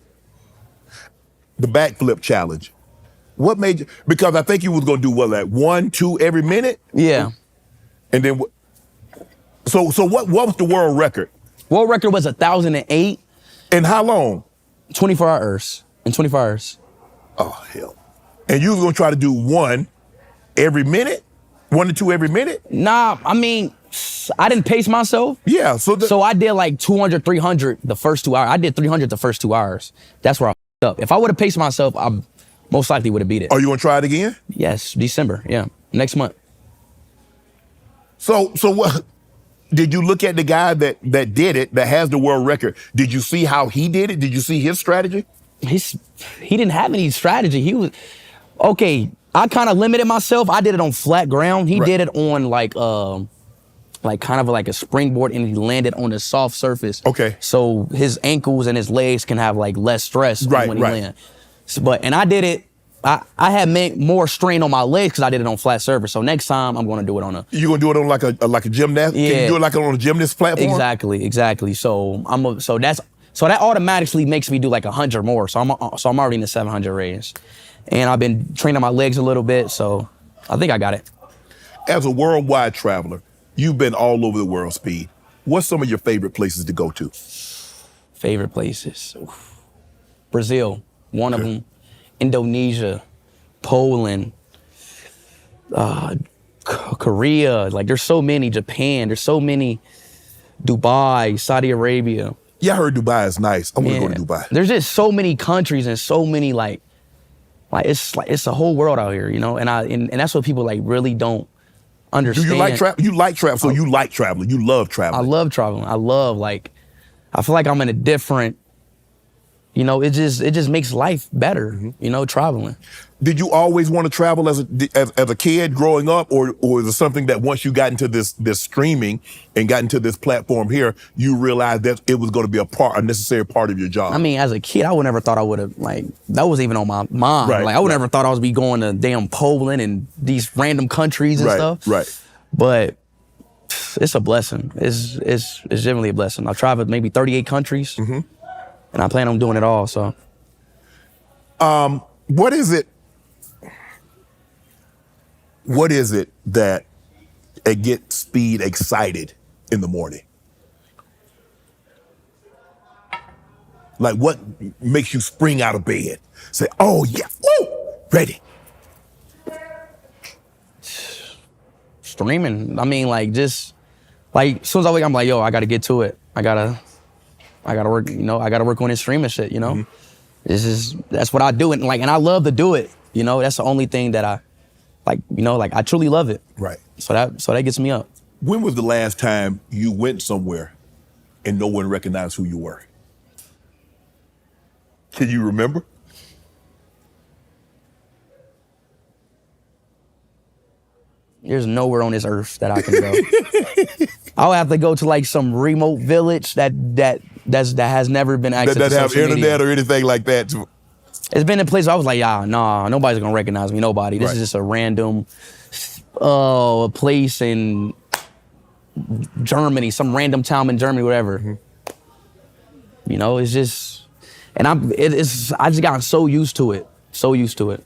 S2: The backflip challenge. What made you? Because I think you was gonna do what, like 1, 2 every minute?
S1: Yeah.
S2: And then, so what was the world record?
S1: World record was 1,008.
S2: In how long?
S1: 24 hours. In 24 hours.
S2: Oh hell. And you was gonna try to do 1 every minute? 1 to 2 every minute?
S1: Nah, I mean, I didn't pace myself.
S2: Yeah,
S1: so I did like 200, 300 the first 2 hours. I did 300 the first 2 hours. That's where I f***ed up. If I would have paced myself, I most likely would have beat it.
S2: Are you gonna try it again?
S1: Yes, December, yeah, next month.
S2: So what? Did you look at the guy that did it, that has the world record? Did you see how he did it? Did you see his strategy?
S1: He didn't have any strategy. He was, okay, I kind of limited myself. I did it on flat ground. He did it on like kind of like a springboard, and he landed on a soft surface.
S2: Okay.
S1: So his ankles and his legs can have like less stress when he lands. And I did it, I had more strain on my legs because I did it on flat surface. So next time I'm gonna do it on a.
S2: You gonna do it on like a gymnast?
S1: Yeah.
S2: Can you do it like on a gymnast platform?
S1: Exactly. So that automatically makes me do like 100 more. So I'm already in the 700 range, and I've been training my legs a little bit. So I think I got it.
S2: As a worldwide traveler, you've been all over the world, Speed. What's some of your favorite places to go to?
S1: Favorite places? Brazil, one of them. Indonesia, Poland, Korea. Like, there's so many. Japan, there's so many. Dubai, Saudi Arabia.
S2: Yeah, I heard Dubai is nice. I want to go to Dubai.
S1: There's just so many countries and so many like it's a whole world out here, and that's what people like really don't understand.
S2: Do you like travel? You like travel, so you like traveling. You love traveling.
S1: I love traveling. I feel like I'm in a different, it just makes life better, traveling.
S2: Did you always want to travel as a kid growing up, or is it something that once you got into this streaming and got into this platform here, you realized that it was going to be a necessary part of your job?
S1: I mean, as a kid, I would never thought I would have, that was even on my mind.
S2: Right,
S1: I would never thought I was be going to damn Poland and these random countries and stuff.
S2: Right.
S1: But it's a blessing. It's generally a blessing. I've traveled maybe 38 countries, and I plan on doing it all. So,
S2: what is it that gets Speed excited in the morning? Like, what makes you spring out of bed? Say, oh yeah, woo, ready.
S1: Streaming. I mean, as soon as I wake up, I'm like, yo, I gotta get to it. I gotta work, I gotta work on this streaming shit, that's what I do, and I love to do it. You know, that's the only thing that I like. You know, like I truly love it.
S2: Right.
S1: So that gets me up.
S2: When was the last time you went somewhere and no one recognized who you were? Can you remember?
S1: There's nowhere on this earth that I can go. I'll have to go to like some remote village that has never been accessed.
S2: That
S1: to
S2: have
S1: social
S2: internet
S1: media.
S2: or anything like that.
S1: It's been in places I was like, nah, nobody's gonna recognize me. Nobody. This is just a random place in Germany, some random town in Germany, whatever.
S2: Mm-hmm.
S1: You know, it's just, and I just got so used to it. So used to it.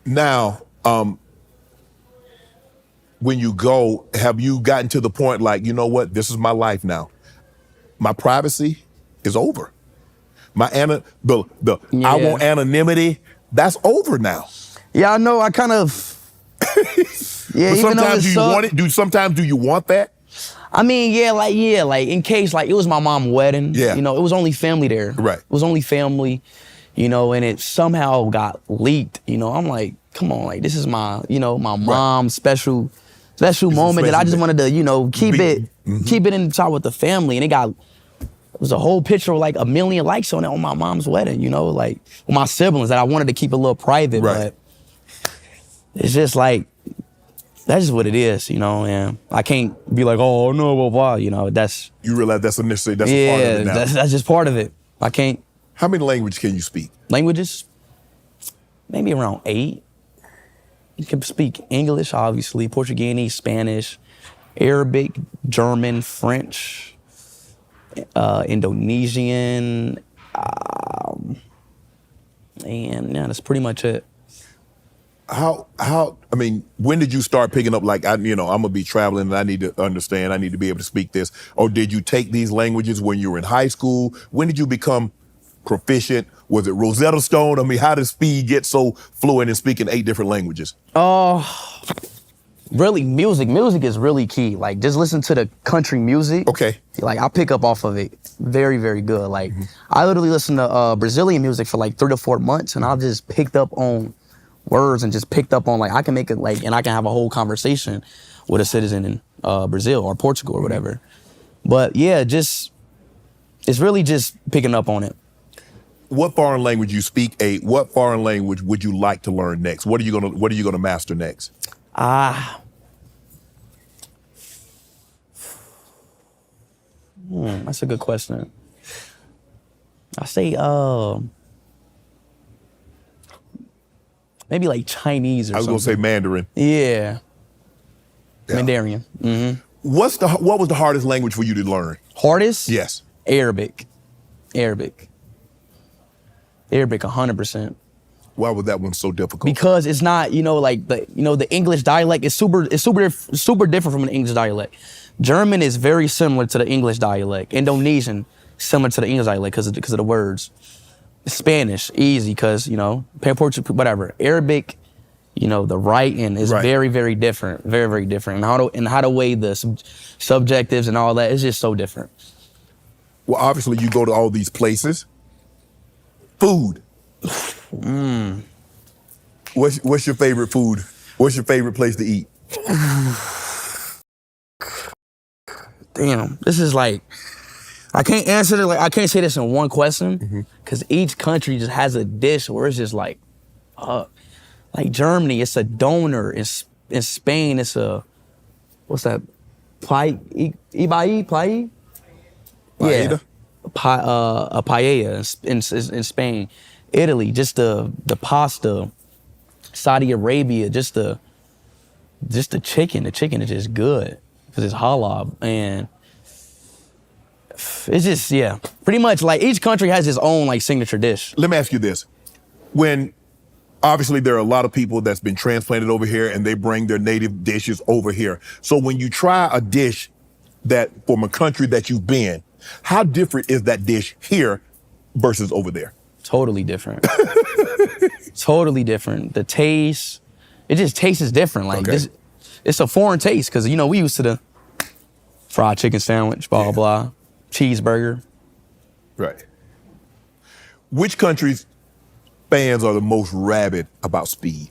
S2: Now, when you go, have you gotten to the point like, you know what, this is my life now. My privacy is over. My I want anonymity, that's over now.
S1: Yeah, I know. I kind of. Yeah,
S2: But
S1: even though
S2: sometimes
S1: it
S2: do you
S1: suck-
S2: want it? Sometimes do you want that?
S1: I mean, like in case like it was my mom's wedding.
S2: Yeah.
S1: You know, it was only family there.
S2: Right.
S1: It was only family, you know, and it somehow got leaked. You know, I'm like, come on, like this is my, you know, my mom's special moment that I just wanted to, you know, keep it in top with the family. And it was a whole picture with like 1 million likes on it on my mom's wedding, you know, like with my siblings that I wanted to keep a little private,
S2: Right.
S1: but it's just like, that's just what it is, you know, and I can't be like, oh, no, blah, blah, you know, that's...
S2: You realize that's a part of it now.
S1: That's just part of it. I can't...
S2: How many languages can you speak?
S1: Languages? Maybe around 8. You can speak English, obviously, Portuguese, Spanish, Arabic, German, French, Indonesian, and yeah, that's pretty much it.
S2: I mean, when did you start picking up, like, I'm gonna be traveling and I need to understand, I need to be able to speak this? Or did you take these languages when you were in high school? When did you become proficient? Was it Rosetta Stone? I mean, how does Speed get so fluent in speaking 8 different languages?
S1: Really, music. Music is really key. Like, just listen to the country music.
S2: Okay.
S1: Like, I pick up off of it very, very good. Like, I literally listened to Brazilian music for like 3 to 4 months, and I just picked up on words and just picked up on, like, I can make it, like, and I can have a whole conversation with a citizen in Brazil or Portugal or whatever. But yeah, it's really just picking up on it.
S2: What foreign language you speak? What foreign language would you like to learn next? What are you gonna master next?
S1: That's a good question. I say maybe like Chinese or something.
S2: I was gonna say Mandarin.
S1: Yeah.
S2: Yeah.
S1: Mandarin. Mm-hmm.
S2: What was the hardest language for you to learn?
S1: Hardest?
S2: Yes.
S1: Arabic. 100%.
S2: Why was that one so difficult?
S1: Because it's not, like the English dialect is super different from an English dialect. German is very similar to the English dialect. Indonesian, similar to the English dialect because of the words. Spanish, easy because, Portuguese, whatever. Arabic, the writing is very, very different. Very, very different. And how to weigh the subjectives and all that is just so different.
S2: Well, obviously you go to all these places. Food. What's your favorite food? What's your favorite place to eat?
S1: Damn, this is like, I can't answer it. Like, I can't say this in one question because each country just has a dish where it's just like Germany, it's a doner. In Spain, it's a, what's that? Paella? Yeah, a paella in Spain. Italy, just the pasta. Saudi Arabia, just the chicken. The chicken is just good because it's halal, and it's just pretty much like each country has its own like signature dish.
S2: Let me ask you this: when obviously there are a lot of people that's been transplanted over here and they bring their native dishes over here. So when you try a dish that from a country that you've been, how different is that dish here versus over there?
S1: Totally different. Totally different. The taste, it just tastes different. Like it's a foreign taste because we used to the fried chicken sandwich, blah blah, cheeseburger.
S2: Right. Which country's fans are the most rabid about speed?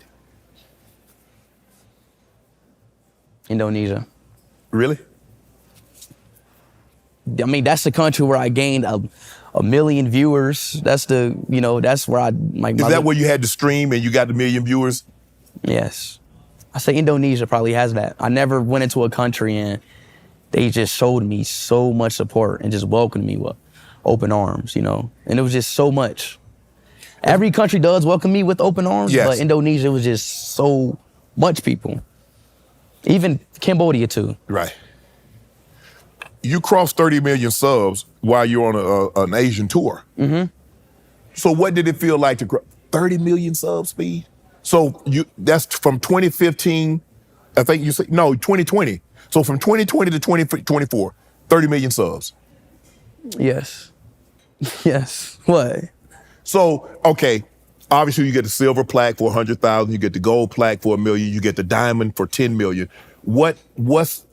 S1: Indonesia.
S2: Really?
S1: I mean, that's the country where I gained a million viewers. That's the, that's where I like.
S2: Is that where you had to stream and you got the million viewers?
S1: Yes. I say Indonesia probably has that. I never went into a country and they just showed me so much support and just welcomed me with open arms, And it was just so much. Every country does welcome me with open arms,
S2: yes.
S1: But Indonesia was just so much people. Even Cambodia too.
S2: Right. You crossed 30 million subs while you're on an Asian tour.
S1: Mm-hmm.
S2: So what did it feel like to cross 30 million subs, Speed? So that's from 2015, I think you said, no, 2020. So from 2020 to 2024, 30 million subs.
S1: Yes. Yes. What?
S2: So, okay, obviously you get the silver plaque for 100,000, you get the gold plaque for $1 million, you get the diamond for 10 million. What's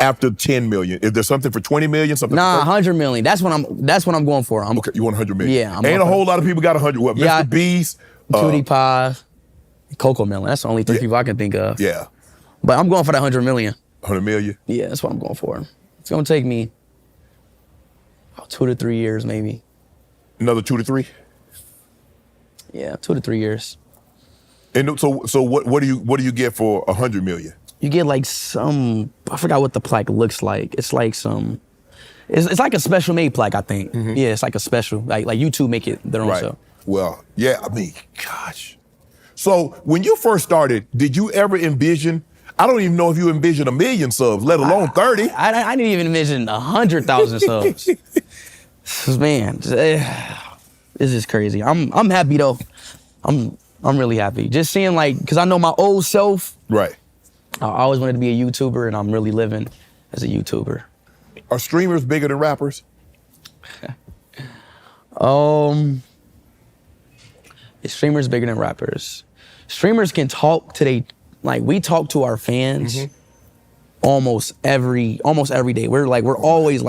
S2: after 10 million? Is there something for 20 million? Something?
S1: Nah, 100 million. That's what I'm going for.
S2: Okay, you want 100 million?
S1: Yeah.
S2: Ain't a whole lot of people got 100. What?
S1: Yeah,
S2: Mr. Beast,
S1: Cutie Pie, Coco Melon. That's the only three people I can think of.
S2: Yeah.
S1: But I'm going for that 100 million.
S2: 100 million?
S1: Yeah, that's what I'm going for. It's gonna take me about 2 to 3 years, maybe.
S2: Another 2 to 3?
S1: Yeah, 2 to 3 years.
S2: And so what do you get for 100 million?
S1: You get like I forgot what the plaque looks like. It's like it's like a special made plaque, I think. Mm-hmm. Yeah, it's like a special, like YouTube make it their own
S2: right.
S1: stuff.
S2: Well, yeah, I mean, gosh. So when you first started, did you ever envision, I don't even know if you envisioned 1 million subs, let alone 30.
S1: I didn't even envision 100,000 subs. Man, this is crazy. I'm happy though. I'm really happy. Just seeing because I know my old self.
S2: Right.
S1: I always wanted to be a YouTuber, and I'm really living as a YouTuber.
S2: Are streamers bigger than rappers?
S1: Streamers bigger than rappers. Streamers can talk to we talk to our fans almost every day. We're always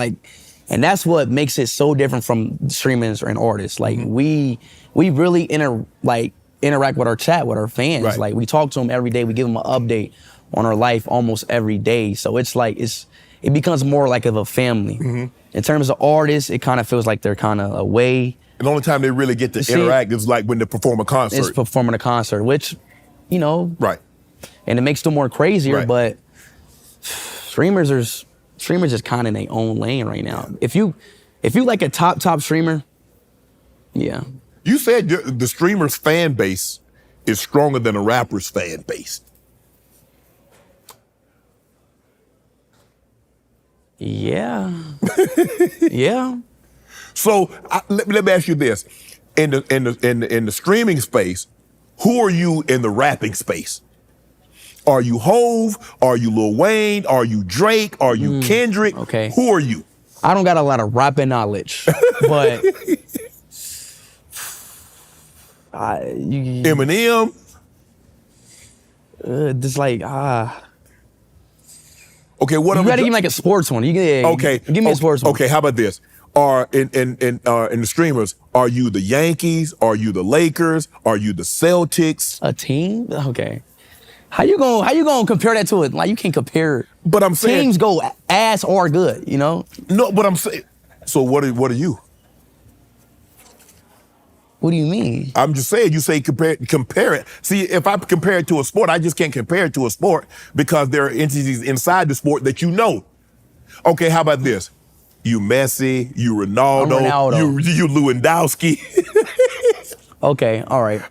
S1: and that's what makes it so different from streamers and artists. We really interact with our chat with our fans.
S2: Right.
S1: We talk to them every day. We give them an update on our life almost every day. So it's it becomes more like of a family. Mm-hmm. In terms of artists, it kind of feels like they're kind of away.
S2: And the only time they really get to interact is when they perform a concert.
S1: It's performing a concert, which,
S2: Right.
S1: And it makes them more crazier,
S2: right.
S1: But streamers just kind of in their own lane right now. If you like a top streamer, yeah.
S2: You said the streamer's fan base is stronger than a rapper's fan base.
S1: Yeah. Yeah.
S2: So let me ask you this: in the streaming space, who are you in the rapping space? Are you Hove? Are you Lil Wayne? Are you Drake? Are you Kendrick?
S1: Okay.
S2: Who are you?
S1: I don't got a lot of rapping knowledge, but
S2: Eminem.
S1: Just
S2: Okay, what
S1: you gotta give me a sports one.
S2: Okay,
S1: give me a sports one.
S2: Okay, how about this? In the streamers, are you the Yankees? Are you the Lakers? Are you the Celtics?
S1: A team? Okay. How you gonna compare that to it? You can't compare.
S2: But I'm saying
S1: teams go ass or good,
S2: No, but I'm saying. So what are you?
S1: What do you mean?
S2: I'm just saying, you say compare it. See, if I compare it to a sport, I just can't compare it to a sport because there are entities inside the sport that you know. Okay, how about this? You Messi, you Ronaldo. You Lewandowski.
S1: Okay, all right.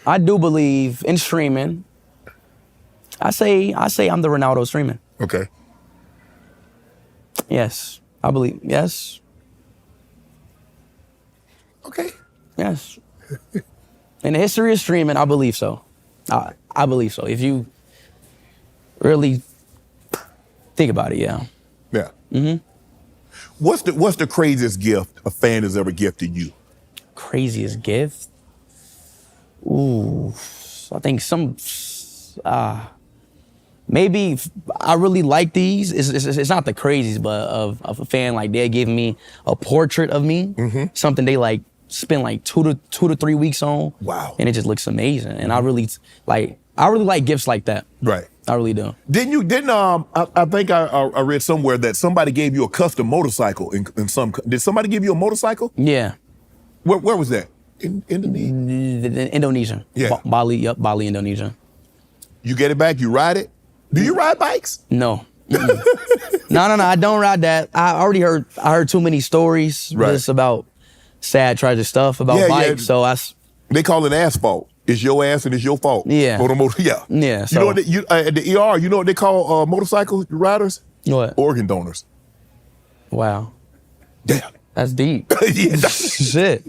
S1: I do believe in streaming. I say I'm the Ronaldo streaming.
S2: Okay.
S1: Yes, I believe. Yes.
S2: Okay.
S1: Yes. In the history of streaming, I believe so. I believe so. If you really think about it, yeah.
S2: Yeah. Mm-hmm. What's the craziest gift a fan has ever gifted you?
S1: Craziest gift? Ooh, I think maybe I really like these. It's not the craziest, but of a fan, like they give me a portrait of me, something they like spend like 2 to 3 weeks on.
S2: Wow.
S1: And it just looks amazing. And I really like gifts like that.
S2: Right.
S1: I really do.
S2: I think I read somewhere that somebody gave you a custom motorcycle did somebody give you a motorcycle?
S1: Yeah.
S2: Where was that? In Indonesia?
S1: Indonesia.
S2: Yeah.
S1: Bali, Indonesia.
S2: You get it back, you ride it? Do you ride bikes?
S1: No. No, I don't ride that. I heard too many stories just about sad, tragic stuff about bikes. So
S2: they call it asphalt. It's your ass and it's your fault.
S1: Yeah.
S2: Yeah.
S1: Yeah.
S2: You know what at the ER, you know what they call motorcycle riders?
S1: What?
S2: Organ donors.
S1: Wow.
S2: Damn.
S1: That's deep.
S2: Yeah.
S1: Shit.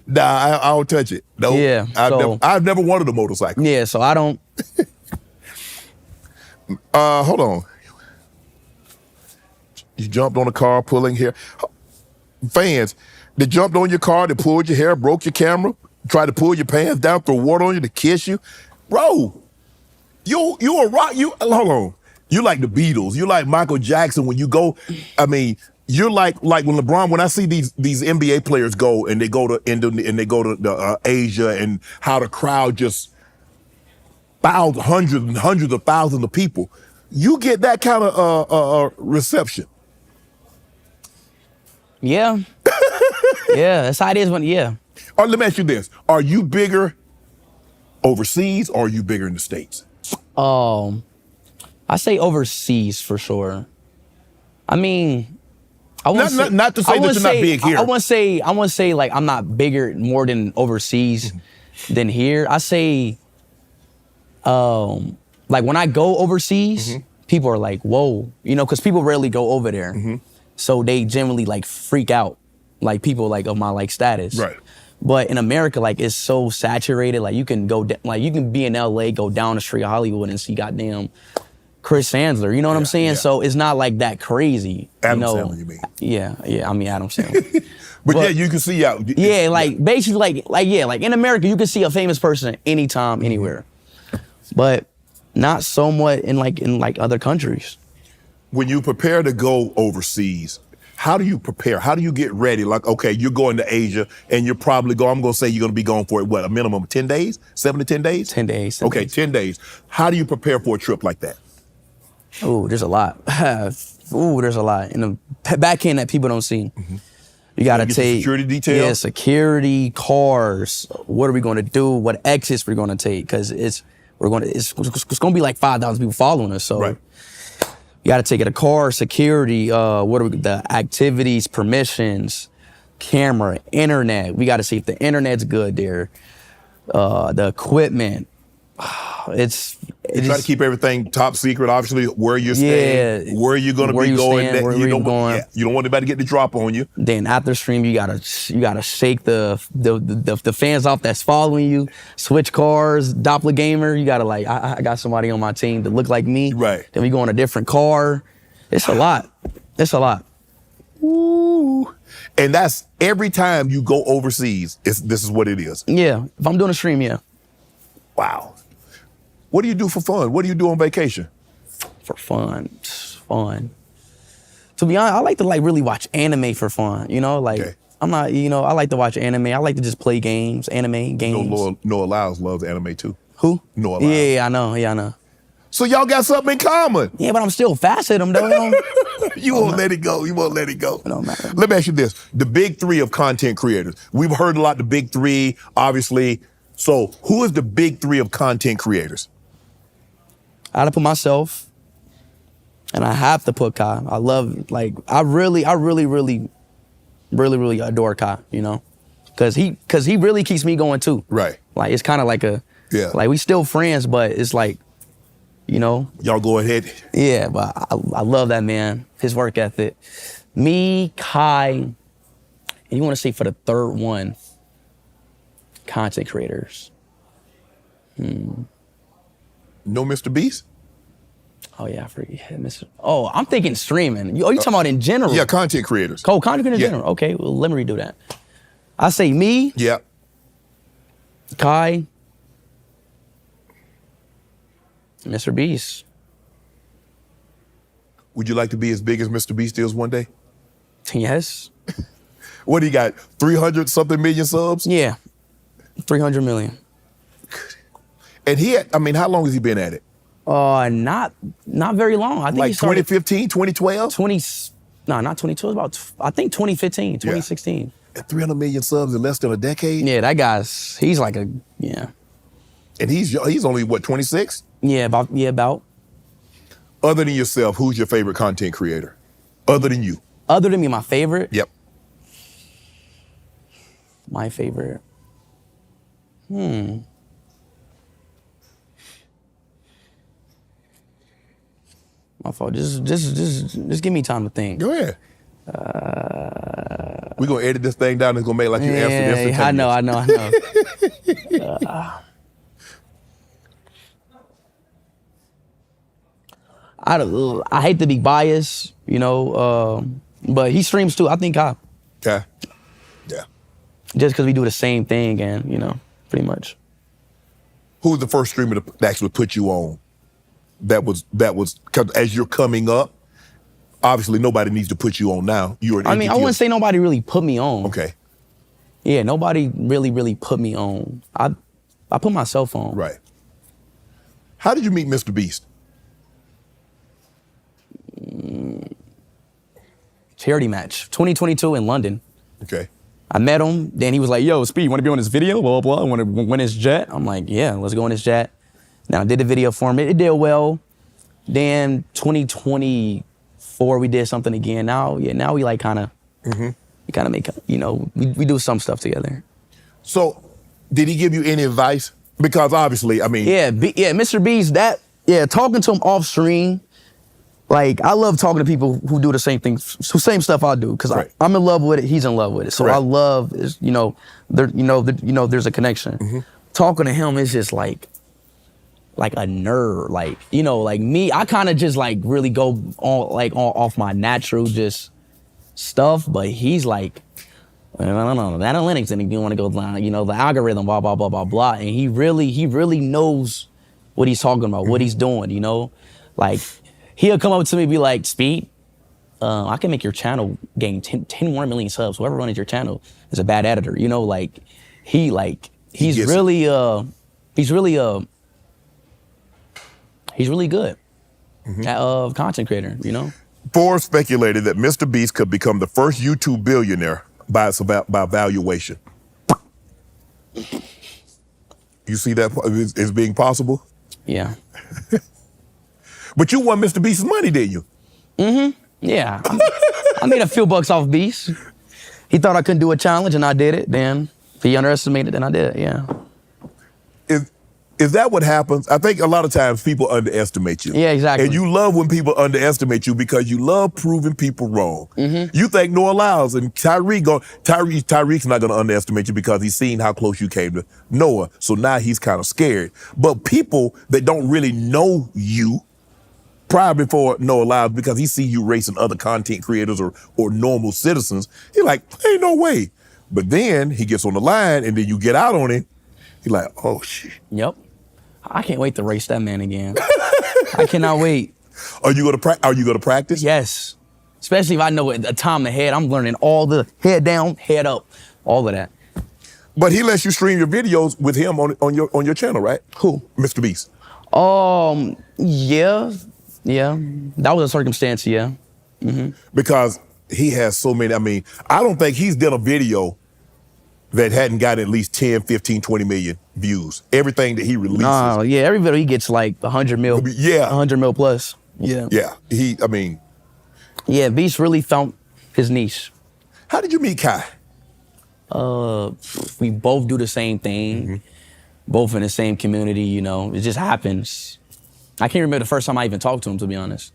S2: Nah, I don't touch it. No.
S1: Yeah.
S2: I've never wanted a motorcycle.
S1: Yeah, so I don't.
S2: Hold on. You jumped on a car pulling hair. Fans, they jumped on your car, they pulled your hair, broke your camera, tried to pull your pants down, throw water on you to kiss you. Bro, you a rock. Hold on. You like the Beatles. You like Michael Jackson when you go. I mean, you're like when LeBron. When I see these NBA players go and they go to Indonesia and they go to Asia and how the crowd just hundreds and hundreds of thousands of people. You get that kind of reception.
S1: Yeah. Yeah, that's how it is yeah.
S2: Let me ask you this. Are you bigger overseas or are you bigger in the States?
S1: I say overseas for sure. I mean,
S2: not to say that you're not big here.
S1: I wouldn't say like I'm not bigger more than overseas than here. I say like when I go overseas, people are like, whoa, because people rarely go over there. So they generally like freak out, like people like of my like status.
S2: Right.
S1: But in America, like it's so saturated. Like you can you can be in LA, go down the street of Hollywood and see goddamn Chris Sandler. You know what I'm saying? Yeah. So it's not like that crazy.
S2: Adam Sandler, you mean?
S1: Yeah. I mean Adam Sandler.
S2: but yeah, you can see out.
S1: Yeah, like basically like in America, you can see a famous person anytime, anywhere. But not somewhat in other countries.
S2: When you prepare to go overseas, how do you prepare? How do you get ready? Like, okay, you're going to Asia and you're probably I'm going to say you're going to be going for a minimum of 10 days? 7 to 10 days?
S1: 10 days.
S2: 10 days. How do you prepare for a trip like that?
S1: Ooh, there's a lot. There's a lot. In the back end that people don't see. You got to take
S2: security details.
S1: Yeah, security, cars. What are we going to do? What exits we're going to take? Because it's going to be like 5,000 people following us. So
S2: right.
S1: You got to take it a car, security. The activities, permissions, camera, internet. We got to see if the internet's good there. The equipment.
S2: You try to keep everything top secret, obviously, where you're staying, where you're going to be going. You don't want anybody to get the drop on you.
S1: Then after stream, you gotta shake the fans off that's following you, switch cars, doppelganger. You gotta I got somebody on my team that look like me.
S2: Right.
S1: Then we go on a different car. It's a lot. It's a lot.
S2: Ooh. And that's every time you go overseas, this is what it is.
S1: Yeah. If I'm doing a stream, yeah.
S2: Wow. What do you do for fun? What do you do on vacation?
S1: For fun. To be honest, I like to really watch anime for fun. Okay. I'm not, I like to watch anime. I like to just play games, anime games.
S2: Noah Lyles loves anime too.
S1: Who?
S2: Noah Lyles.
S1: Yeah, I know.
S2: So y'all got something in common.
S1: Yeah, but I'm still fast at them though.
S2: You won't let it go. You won't let it go.
S1: It don't matter.
S2: Let me ask you this. The big three of content creators. We've heard a lot the big three, obviously. So who is the big three of content creators?
S1: I had to put myself, and I have to put Kai. I really adore Kai, because he really keeps me going too.
S2: Right.
S1: Like it's kind of like like we still friends, but it's like,
S2: Y'all go ahead.
S1: Yeah, but I love that man, his work ethic. Me, Kai, and you want to say for the third one, content creators.
S2: No Mr. Beast?
S1: Oh, yeah, I forget. Oh, I'm thinking streaming. You talking about in general?
S2: Yeah, content creators.
S1: Content creators in general. Okay, well, let me redo that. I say me.
S2: Yeah.
S1: Kai. Mr. Beast.
S2: Would you like to be as big as Mr. Beast is one day?
S1: Yes.
S2: What do you got? 300 something million subs?
S1: Yeah. 300 million.
S2: And how long has he been at it?
S1: Not very long. I think
S2: Like
S1: he started
S2: 2015, 2012?
S1: Not 22. It was I think 2015, 2016.
S2: At 300 million subs in less than a decade?
S1: Yeah, that he's like yeah.
S2: And he's only, what, 26?
S1: Yeah, about.
S2: Other than yourself, who's your favorite content creator? Other than you?
S1: Other than me, my favorite?
S2: Yep.
S1: My favorite. My fault. Just give me time to think.
S2: Go ahead. We're going to edit this thing down. It's going to make like you answered this.
S1: I know. I hate to be biased, but he streams too. I think
S2: Yeah.
S1: just because we do the same thing and, pretty much.
S2: Who was the first streamer to actually put you on? That was, because as you're coming up, obviously nobody needs to put you on now. You're an
S1: I wouldn't say nobody really put me on.
S2: Okay.
S1: Yeah, nobody really put me on. I put myself on.
S2: Right. How did you meet Mr. Beast?
S1: Charity match, 2022 in London.
S2: Okay.
S1: I met him, then he was like, yo, Speed, you wanna be on this video? Blah, blah, blah. I wanna win this jet? I'm like, yeah, let's go on this jet. Now I did the video for him, it did well. Then 2024, we did something again. Now we like kinda, we kinda make, we do some stuff together.
S2: So, did he give you any advice? Because obviously,
S1: Yeah, Mr. Beast, talking to him off stream, like, I love talking to people who do the same things, same stuff I do, because
S2: right.
S1: I'm in love with it, he's in love with it. So
S2: Correct.
S1: I love, there's a connection. Talking to him is just like a nerd, like me, I kind of just like really go off my natural just stuff, but he's like, I don't know, the analytics, and you want to go down, the algorithm, blah, blah, blah, blah, blah, and he really knows what he's talking about, what he's doing, like, he'll come up to me and be like, Speed, I can make your channel gain 10 more million subs. Whoever runs your channel is a bad editor. He's really good at content creator,
S2: Forbes speculated that Mr. Beast could become the first YouTube billionaire by valuation. You see that as being possible?
S1: Yeah.
S2: But you won Mr. Beast's money, didn't you?
S1: Yeah. I made a few bucks off Beast. He thought I couldn't do a challenge, and I did it. Then if he underestimated, then I did it, yeah.
S2: Is that what happens? I think a lot of times people underestimate you.
S1: Yeah, exactly.
S2: And you love when people underestimate you because you love proving people wrong. You think Noah Lyles and Tyreek's not going to underestimate you because he's seen how close you came to Noah. So now he's kind of scared. But people that don't really know you, prior before Noah Lyles, because he see you racing other content creators or normal citizens, he like, ain't no way. But then he gets on the line and then you get out on him. He like, oh shit.
S1: Yep. I can't wait to race that man again. I cannot wait.
S2: Are you gonna practice?
S1: Yes. Especially if I know a time ahead. I'm learning all the head down, head up, all of that.
S2: But he lets you stream your videos with him on your channel, right?
S1: Who?
S2: Mr. Beast.
S1: Yeah. That was a circumstance, yeah.
S2: Because he has so many, I don't think he's done a video that hadn't got at least 10, 15, 20 million views. Everything that he releases.
S1: Every video he gets like 100 mil.
S2: Yeah.
S1: 100 mil plus. Yeah.
S2: Yeah.
S1: Yeah, Beast really found his niche.
S2: How did you meet Kai?
S1: We both do the same thing. Both in the same community, it just happens. I can't remember the first time I even talked to him, to be honest.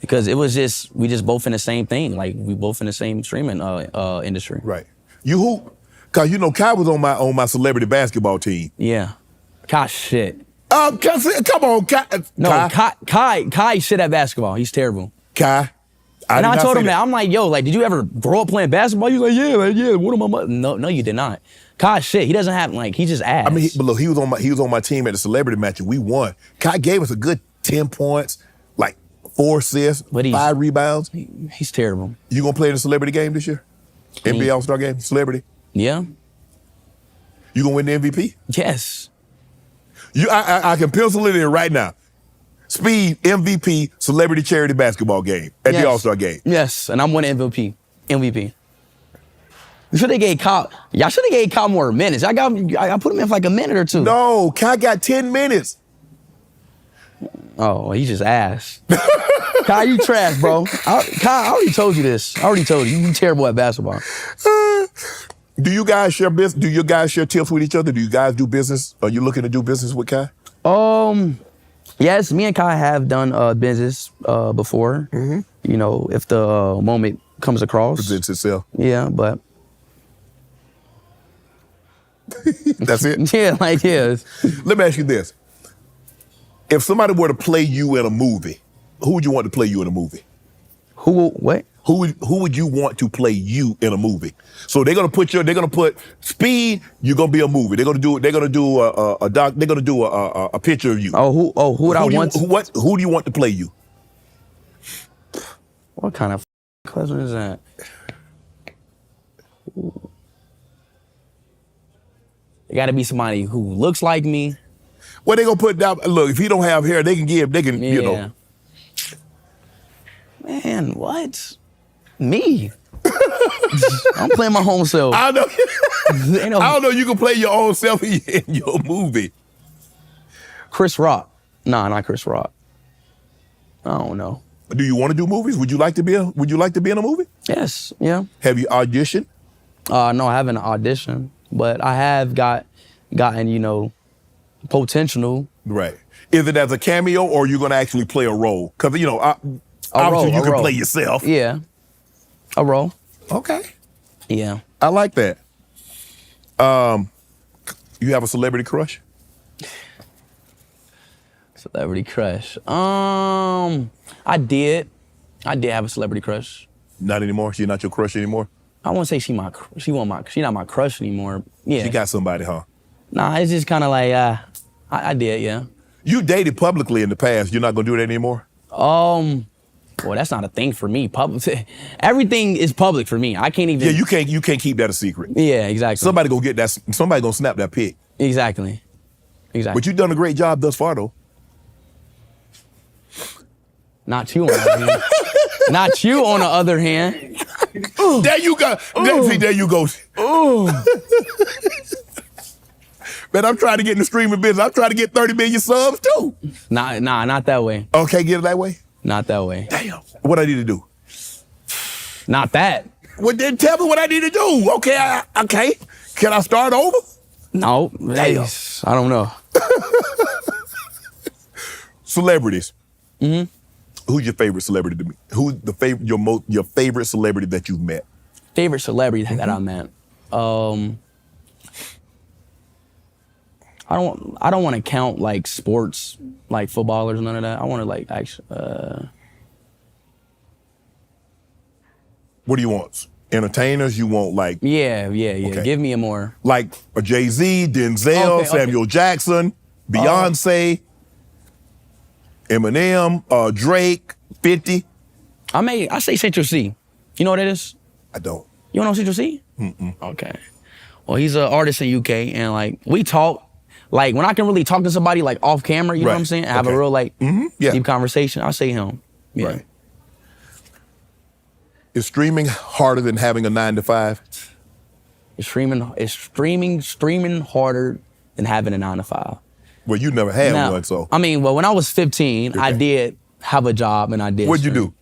S1: Because it was we just both in the same thing. Like, we both in the same streaming industry.
S2: Right. You who? Cause Kai was on my celebrity basketball team.
S1: Yeah. Kai shit.
S2: Come on, Kai.
S1: No, Kai shit at basketball. He's terrible.
S2: Kai.
S1: And I told him that. I'm like, yo, like, did you ever grow up playing basketball? He's like, yeah. What am I? No, you did not. Kai shit. He doesn't have he just ass.
S2: But look, he was on my team at the celebrity match and we won. Kai gave us a good 10 points, like 4 assists,
S1: But
S2: 5 rebounds.
S1: He's terrible.
S2: You gonna play in the celebrity game this year? NBA All-Star game, celebrity.
S1: Yeah.
S2: You gonna win the MVP?
S1: Yes.
S2: I can pencil it in right now. Speed MVP celebrity charity basketball game at the All-Star game.
S1: Yes, and I'm winning MVP. You should have gave Kyle. Y'all should have gave Kyle more minutes. I put him in for like a minute or two.
S2: No, Kyle got 10 minutes.
S1: Oh, he just ass. Kyle, you trash, bro. Kyle, I already told you this. I already told you. You terrible at basketball.
S2: Do you guys share business? Do you guys share tips with each other? Do you guys do business? Are you looking to do business with Kai?
S1: Yes, me and Kai have done business before. Mm-hmm. You know, if the moment comes across.
S2: Presents itself.
S1: Yeah, but.
S2: That's it?
S1: Yeah, like, yeah.
S2: Let me ask you this. If somebody were to play you in a movie, who would you want to play you in a movie?
S1: What?
S2: Who would you want to play you in a movie? So they're gonna put Speed. You're gonna be a movie. They're gonna do a picture of you.
S1: Who would I want?
S2: Who do you want to play you?
S1: What kind of question is that? It got to be somebody who looks like me.
S2: Well, they gonna put down. Look, if he don't have hair, you know.
S1: Man, what? Me? I'm playing my home self.
S2: I know. I don't know. You can play your own self in your movie.
S1: Chris Rock? Nah, not Chris Rock. I don't know.
S2: Do you want to do movies? Would you like to be in a movie?
S1: Yes. Yeah.
S2: Have you auditioned?
S1: No, I haven't auditioned, but I have gotten potential.
S2: Right. Is it as a cameo or are you going to actually play a role? Because obviously you can play yourself.
S1: Yeah. A role.
S2: Okay.
S1: Yeah.
S2: I like that. You have a celebrity crush?
S1: Celebrity crush. I did have a celebrity crush.
S2: Not anymore? She's not your crush anymore?
S1: I won't say she's not my crush anymore. Yeah.
S2: She got somebody, huh?
S1: Nah, it's just kind of like, I did, yeah.
S2: You dated publicly in the past. You're not going to do that anymore?
S1: Well, that's not a thing for me. Everything is public for me. I can't even.
S2: Yeah, you can't keep that a secret.
S1: Yeah, exactly.
S2: Somebody gonna get that. Somebody gonna snap that pic.
S1: Exactly.
S2: But you've done a great job thus far, though.
S1: Not you on the other hand. Not you on the other hand.
S2: There you go. There you go. Man, I'm trying to get in the streaming business. I'm trying to get 30 million subs too.
S1: Nah, not that way.
S2: Okay, get it that way?
S1: Not that way.
S2: Damn. What I need to do?
S1: Not that.
S2: Well, then tell me what I need to do. Okay, okay. Can I start over?
S1: No.
S2: Damn.
S1: I don't know.
S2: Celebrities.
S1: Mm-hmm.
S2: Who's your favorite celebrity to meet? Who's your favorite celebrity that you've met?
S1: Favorite celebrity that I met. I don't want to count like sports, like footballers, none of that. I want to like actually.
S2: What do you want? Entertainers? You want like?
S1: Yeah. Okay. Give me a more.
S2: Like a Jay-Z, Denzel, Samuel Jackson, Beyonce, Eminem, Drake, 50.
S1: I say Central C. You know what it is?
S2: I don't.
S1: You don't know Central C?
S2: Mm-mm.
S1: Okay. Well, he's an artist in UK, and like we talk. Like, when I can really talk to somebody, like, off camera, you know what I'm saying? Have a real, like, deep conversation, I'll say him. Yeah.
S2: Right. Is streaming harder than having a 9-to-5?
S1: It's streaming harder than having a 9-to-5.
S2: Well, you never had one, so.
S1: I mean, when I was 15, I did have a job, and I did
S2: What'd you do?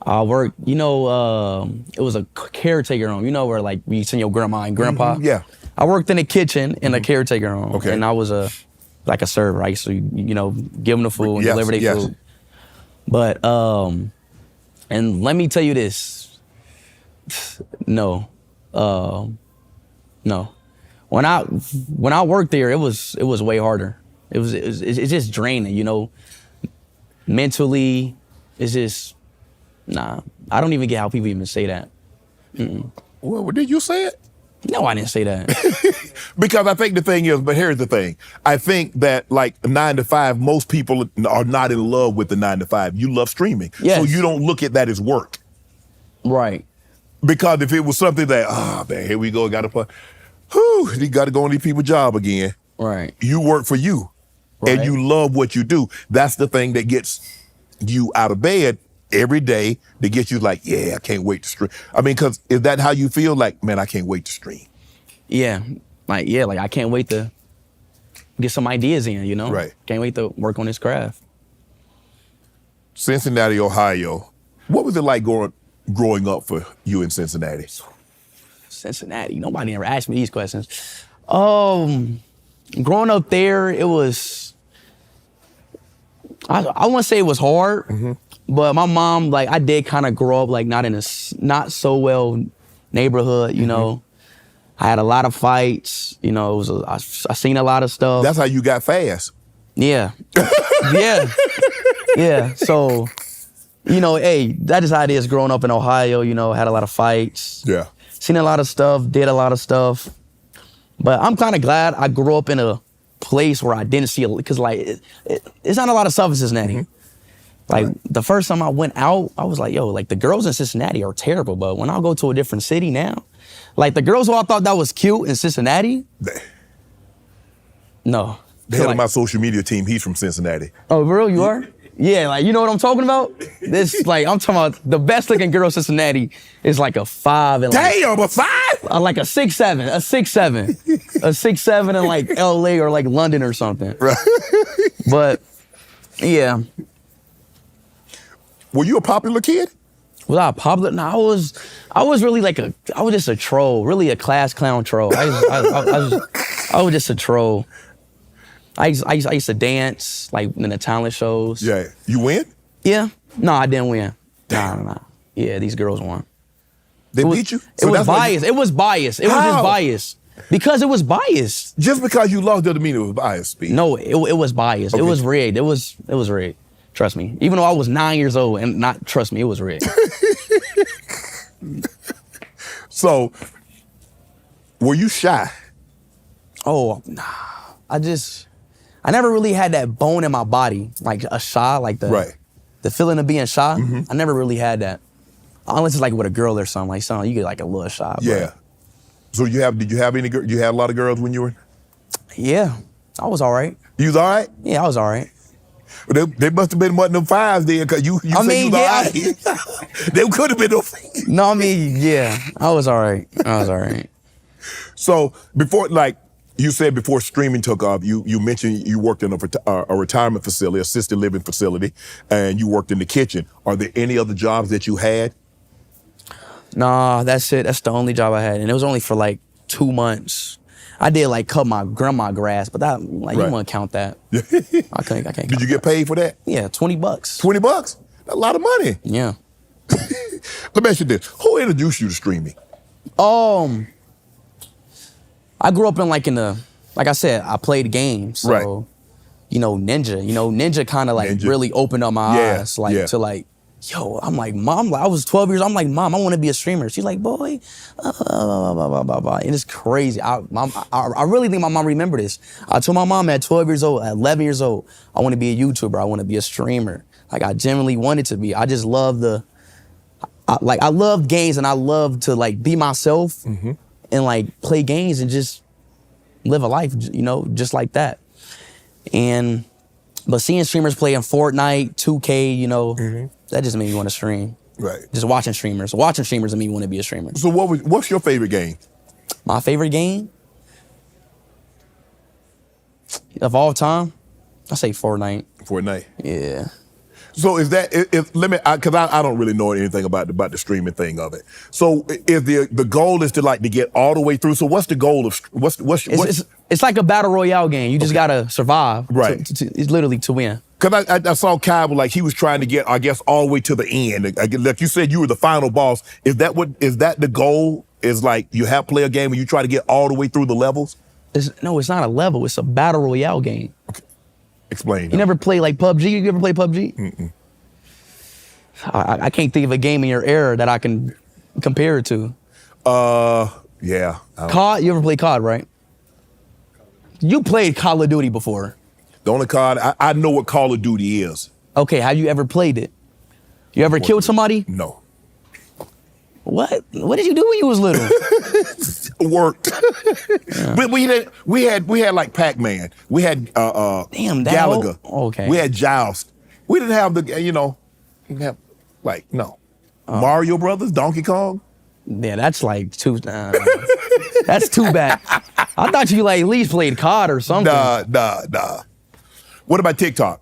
S1: I worked, it was a caretaker home, where, like, you send your grandma and grandpa?
S2: Yeah.
S1: I worked in the kitchen in a caretaker home.
S2: Okay.
S1: And I was a server. I used to, give them the food and deliver their food. But, and let me tell you this. No. No. When I worked there, it was way harder. It's just draining, Mentally, it's just, nah. I don't even get how people even say that. Mm-mm.
S2: Well, did you say it?
S1: No, I didn't say that.
S2: Because I think the thing is, but here's the thing. I think that like 9 to 5, most people are not in love with the 9 to 5. You love streaming.
S1: Yes.
S2: So you don't look at that as work.
S1: Right.
S2: Because if it was something that, man, here we go, got to go on these people's job again.
S1: Right.
S2: You work for you.
S1: Right.
S2: And you love what you do. That's the thing that gets you out of bed every day, that gets you like, yeah, I can't wait to stream. I mean, because is that how you feel? Like, man, I can't wait to stream.
S1: Yeah. Like I can't wait to get some ideas in, you know?
S2: Right.
S1: Can't wait to work on this craft.
S2: Cincinnati, Ohio. What was it like growing up for you in Cincinnati?
S1: Cincinnati. Nobody ever asked me these questions. Growing up there, it was, I wouldn't say it was hard, but my mom, like, I did kind of grow up like not in a not so well neighborhood, you know. I had a lot of fights, you know. I seen a lot of stuff.
S2: That's how you got fast.
S1: Yeah. Yeah. So, you know, hey, that is how it is growing up in Ohio, you know, had a lot of fights.
S2: Yeah.
S1: Seen a lot of stuff, did a lot of stuff. But I'm kind of glad I grew up in a place where I didn't see it, because like, it's not a lot of stuff in Cincinnati. Like the first time I went out, I was like, yo, like the girls in Cincinnati are terrible, but when I go to a different city now, like the girls who I thought that was cute in Cincinnati, no.
S2: The head of my social media team, he's from Cincinnati.
S1: Oh, bro, you are? Yeah, like, you know what I'm talking about? This, like, I'm talking about the best looking girl in Cincinnati is like a 5 and like,
S2: Damn, a 5?
S1: like a 6'7", a 6'7", a 6'7" in like LA or like London or something.
S2: Right.
S1: But yeah.
S2: Were you a popular kid?
S1: Was I popular? No, I was really like I was just a troll, really a class clown troll. I was just a troll. I used to dance like in the talent shows.
S2: Yeah. You win?
S1: Yeah. No, I didn't win. Nah. Yeah, these girls won.
S2: They beat you?
S1: It was biased. It was biased. It was just biased. Because it was biased.
S2: Just because you lost doesn't mean it was biased, Speed.
S1: No, it was biased.
S2: Okay.
S1: It was rigged. It was rigged. Trust me. Even though I was 9 years old, and not trust me, it was rigged.
S2: So, were you shy?
S1: Oh, nah. I never really had that bone in my body, like a shy, like the feeling of being shy. I never really had that. Unless it's like with a girl or something, like something, you get like a little shy.
S2: Yeah. So did you have a lot of girls when you were?
S1: Yeah, I was all right.
S2: You was all right?
S1: Yeah, I was all right.
S2: They must have been more than them 5s then, because you said you was all right. They could have been them.
S1: No, I mean, yeah, I was all right.
S2: So before, like you said, before streaming took off, you mentioned you worked in a retirement facility, assisted living facility, and you worked in the kitchen. Are there any other jobs that you had?
S1: Nah, that's it. That's the only job I had, and it was only for like 2 months. I did like cut my grandma grass, but that like you wouldn't count that. I can't.
S2: Did you get paid for that?
S1: Yeah, $20.
S2: $20? That's a lot of money.
S1: Yeah.
S2: Let me ask you this: who introduced you to streaming?
S1: I grew up in like I said, I played games. So, you know, Ninja kind of like really opened up my eyes, like to like, yo, I'm like, Mom, I was 12 years old. I'm like, Mom, I want to be a streamer. She's like, boy, and it's crazy. I really think my mom remembered this. I told my mom at 12 years old, at 11 years old, I want to be a YouTuber. I want to be a streamer. Like, I genuinely wanted to be. I just love I love games, and I love to like be myself and like play games and just live a life, you know, just like that. But seeing streamers playing Fortnite, 2K, you know, that just made me want to stream.
S2: Right.
S1: Just watching streamers made me want to be a streamer.
S2: So what's your favorite game?
S1: My favorite game of all time, I say Fortnite.
S2: Fortnite.
S1: Yeah.
S2: So is that because I don't really know anything about the streaming thing of it. So if the goal is to get all the way through. So what's the goal of
S1: it's like a battle royale game. You just gotta survive.
S2: Right.
S1: It's literally to win.
S2: Because I saw Kyle, like he was trying to get, I guess, all the way to the end. Like you said, you were the final boss. Is that the goal? Is like you play a game and you try to get all the way through the levels?
S1: No, it's not a level. It's a battle royale game.
S2: Okay. Explain.
S1: You never play like PUBG? You ever play PUBG?
S2: Mm-mm.
S1: I can't think of a game in your era that I can compare it to.
S2: Yeah.
S1: COD, you ever played COD, right? You played Call of Duty before.
S2: The only COD, I know what Call of Duty is.
S1: Okay, have you ever played it? You ever killed somebody?
S2: No.
S1: What? What did you do when you was little?
S2: Worked. Yeah. But we had like Pac-Man. We had Galaga.
S1: Okay.
S2: We had Joust. We didn't have Mario Brothers, Donkey Kong.
S1: Yeah, that's like too. That's too bad. I thought you like at least played COD or something.
S2: Nah. What about TikTok?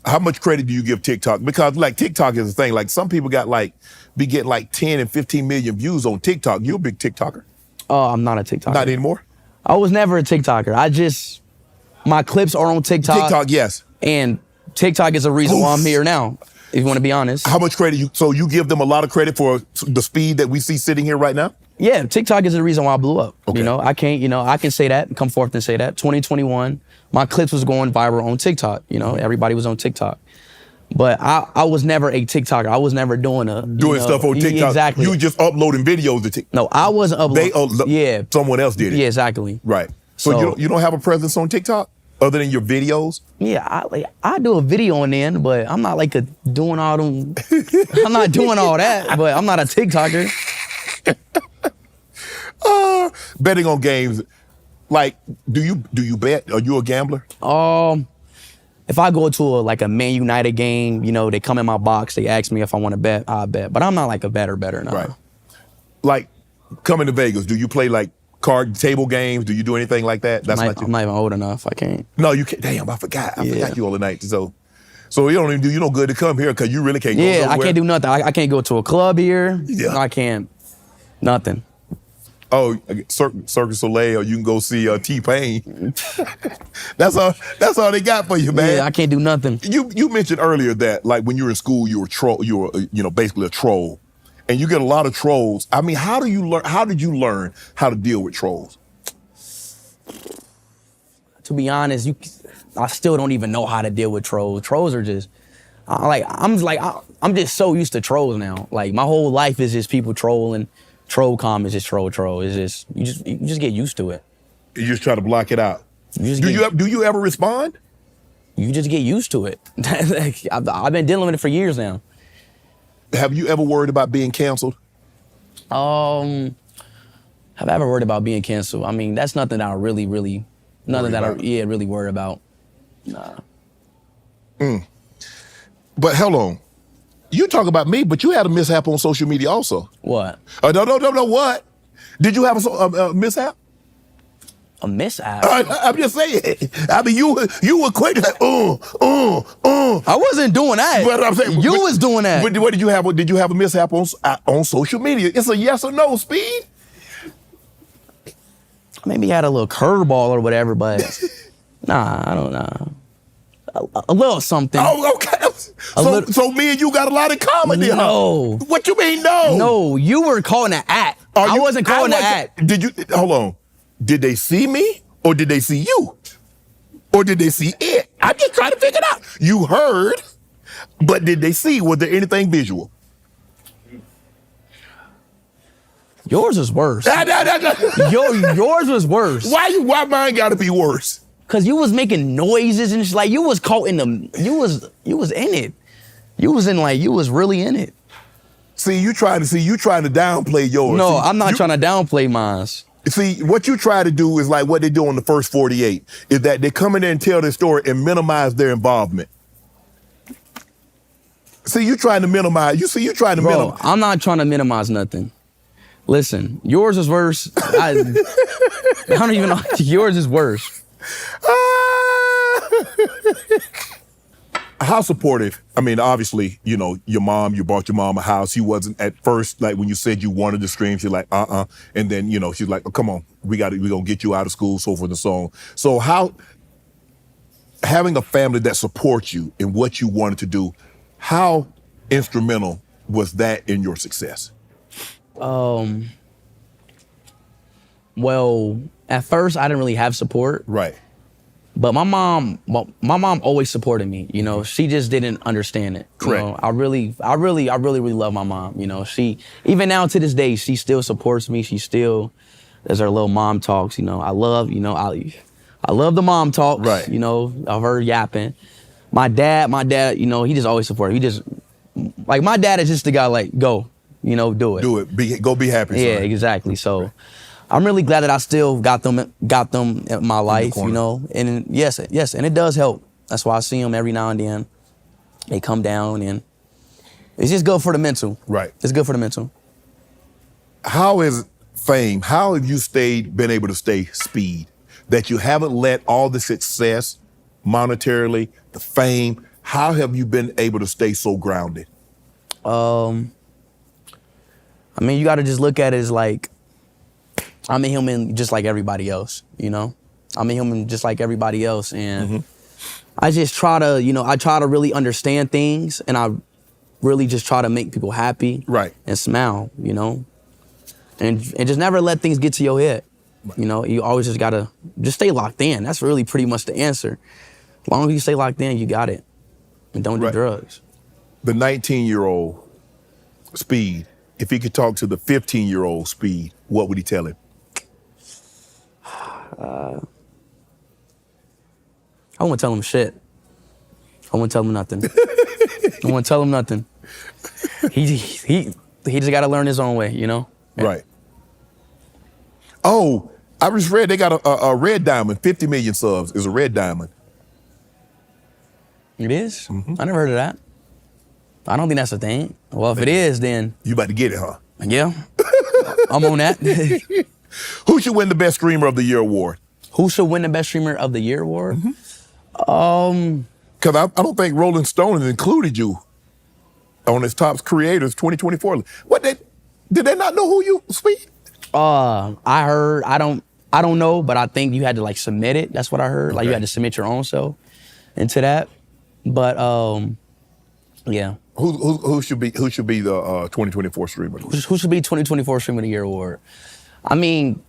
S2: How much credit do you give TikTok? Because like TikTok is a thing. Like some people be getting like 10 and 15 million views on TikTok. You a big TikToker?
S1: Oh, I'm not a TikToker.
S2: Not anymore?
S1: I was never a TikToker. My clips are on TikTok.
S2: TikTok, yes.
S1: And TikTok is the reason why I'm here now, if you want to be honest.
S2: How much credit so you give them a lot of credit for the speed that we see sitting here right now?
S1: Yeah, TikTok is the reason why I blew up.
S2: Okay.
S1: You know, I can say that, come forth and say that. 2021, my clips was going viral on TikTok. You know, everybody was on TikTok. But I was never a TikToker. I was never doing
S2: stuff on TikTok.
S1: Exactly.
S2: You were just uploading videos to TikTok.
S1: No, I wasn't uploading.
S2: Yeah. Someone else did it.
S1: Yeah, exactly.
S2: Right. So you don't have a presence on TikTok other than your videos?
S1: Yeah, I do a video and then, but I'm not like doing all them. I'm not doing all that, but I'm not a TikToker.
S2: Betting on games, like, do you bet? Are you a gambler?
S1: If I go to a Man United game, you know, they come in my box, they ask me if I want to bet, I bet. But I'm not like a better, no.
S2: Right. Like, coming to Vegas, do you play like table games? Do you do anything like that?
S1: I'm not even old enough. I can't.
S2: No, you can't. Damn, I forgot. I forgot you all the night. So you don't even do you no good to come here because you really can't go nowhere.
S1: Yeah, I can't do nothing. I can't go to a club here.
S2: Yeah.
S1: No, I can't. Nothing.
S2: Oh, Cirque du Soleil, or you can go see T-Pain. That's all they got for you, man.
S1: Yeah, I can't do nothing.
S2: You mentioned earlier that like when you were in school, you were basically a troll, and you get a lot of trolls. I mean, how did you learn how to deal with trolls?
S1: To be honest, I still don't even know how to deal with trolls. Trolls are just I'm just so used to trolls now. Like my whole life is just people trolling. Troll comments, just troll. It's just you just get used to it.
S2: You just try to block it out. Do you ever respond?
S1: You just get used to it. I've been dealing with it for years now.
S2: Have you ever worried about being canceled?
S1: Have I ever worried about being canceled? I mean, that's nothing that I really worry about. Nah.
S2: But hold on. You talk about me, but you had a mishap on social media also.
S1: What?
S2: No, what? Did you have a mishap?
S1: A mishap?
S2: I'm just saying. I mean, you were quick to like,
S1: I wasn't doing that.
S2: But I'm saying,
S1: you was doing that.
S2: What did you have? Did you have a mishap on social media? It's a yes or no, Speed.
S1: Maybe I had a little curveball or whatever, but nah, I don't know. A little something.
S2: Oh, okay. So me and you got a lot in common then.
S1: No.
S2: What you mean no?
S1: No, you were calling an act. I wasn't calling an act.
S2: Did you, hold on. Did they see me or did they see you? Or did they see it? I'm just trying to figure it out. You heard, but did they see? Was there anything visual?
S1: Yours was worse. Yours was worse.
S2: Why mine gotta be worse?
S1: Cause you was making noises and like you was caught in you was in it. You was really in it.
S2: You trying to downplay yours.
S1: No, I'm not trying to downplay mine.
S2: See, what you try to do is like what they do on the first 48, is that they come in there and tell their story and minimize their involvement. You trying to minimize. You trying to minimize.
S1: I'm not trying to minimize nothing. Listen, yours is worse. I don't even know. Yours is worse.
S2: How supportive? I mean, obviously, you bought your mom a house. She wasn't at first, like when you said you wanted to stream, she's like, and then, she's like, oh, come on, we're gonna get you out of school, so forth and so on. So how, having a family that supports you in what you wanted to do, how instrumental was that in your success?
S1: Well, at first I didn't really have support.
S2: Right.
S1: But my mom always supported me. She just didn't understand it.
S2: Correct.
S1: I really love my mom. She, even now to this day, she still supports me. She still There's our little mom talks. I love the mom talks.
S2: Right.
S1: Of her yapping. My dad, he just always supportive. He just, like, my dad is just the guy, like, go, do it.
S2: Do it. Go be happy, son.
S1: Yeah, exactly. So I'm really glad that I still got them in my life, And yes, and it does help. That's why I see them every now and then. They come down, and it's just good for the mental.
S2: Right.
S1: It's good for the mental.
S2: How is fame? How have you been able to stay speed? That you haven't let all the success, monetarily, the fame. How have you been able to stay so grounded?
S1: You got to just look at it as like, I'm a human just like everybody else, I'm a human just like everybody else. And I just try to, I try to really understand things, and I really just try to make people happy.
S2: Right.
S1: And smile, and just never let things get to your head. Right. You always just got to just stay locked in. That's really pretty much the answer. As long as you stay locked in, you got it. And don't do drugs.
S2: The 19-year-old Speed, if he could talk to the 15-year-old Speed, what would he tell him?
S1: I wouldn't tell him shit. I wouldn't tell him nothing. I wouldn't tell him nothing. He just got to learn his own way,
S2: Right. Oh, I just read they got a red diamond. 50 million subs is a red diamond.
S1: It is? I never heard of that. I don't think that's a thing. Well, if it is, then...
S2: You about to get it, huh?
S1: Yeah. I'm on that.
S2: Who should win the Best Streamer of the Year award?
S1: Who should win the Best Streamer of the Year award?
S2: Because I don't think Rolling Stone has included you on its top creators 2024. Did they not know who you Speed?
S1: I heard, I don't know, but I think you had to like submit it. That's what I heard.
S2: Okay.
S1: Like you had to submit your own self into that. But yeah.
S2: Who should be the 2024 streamer?
S1: Who should be 2024 Streamer of the Year award? I mean,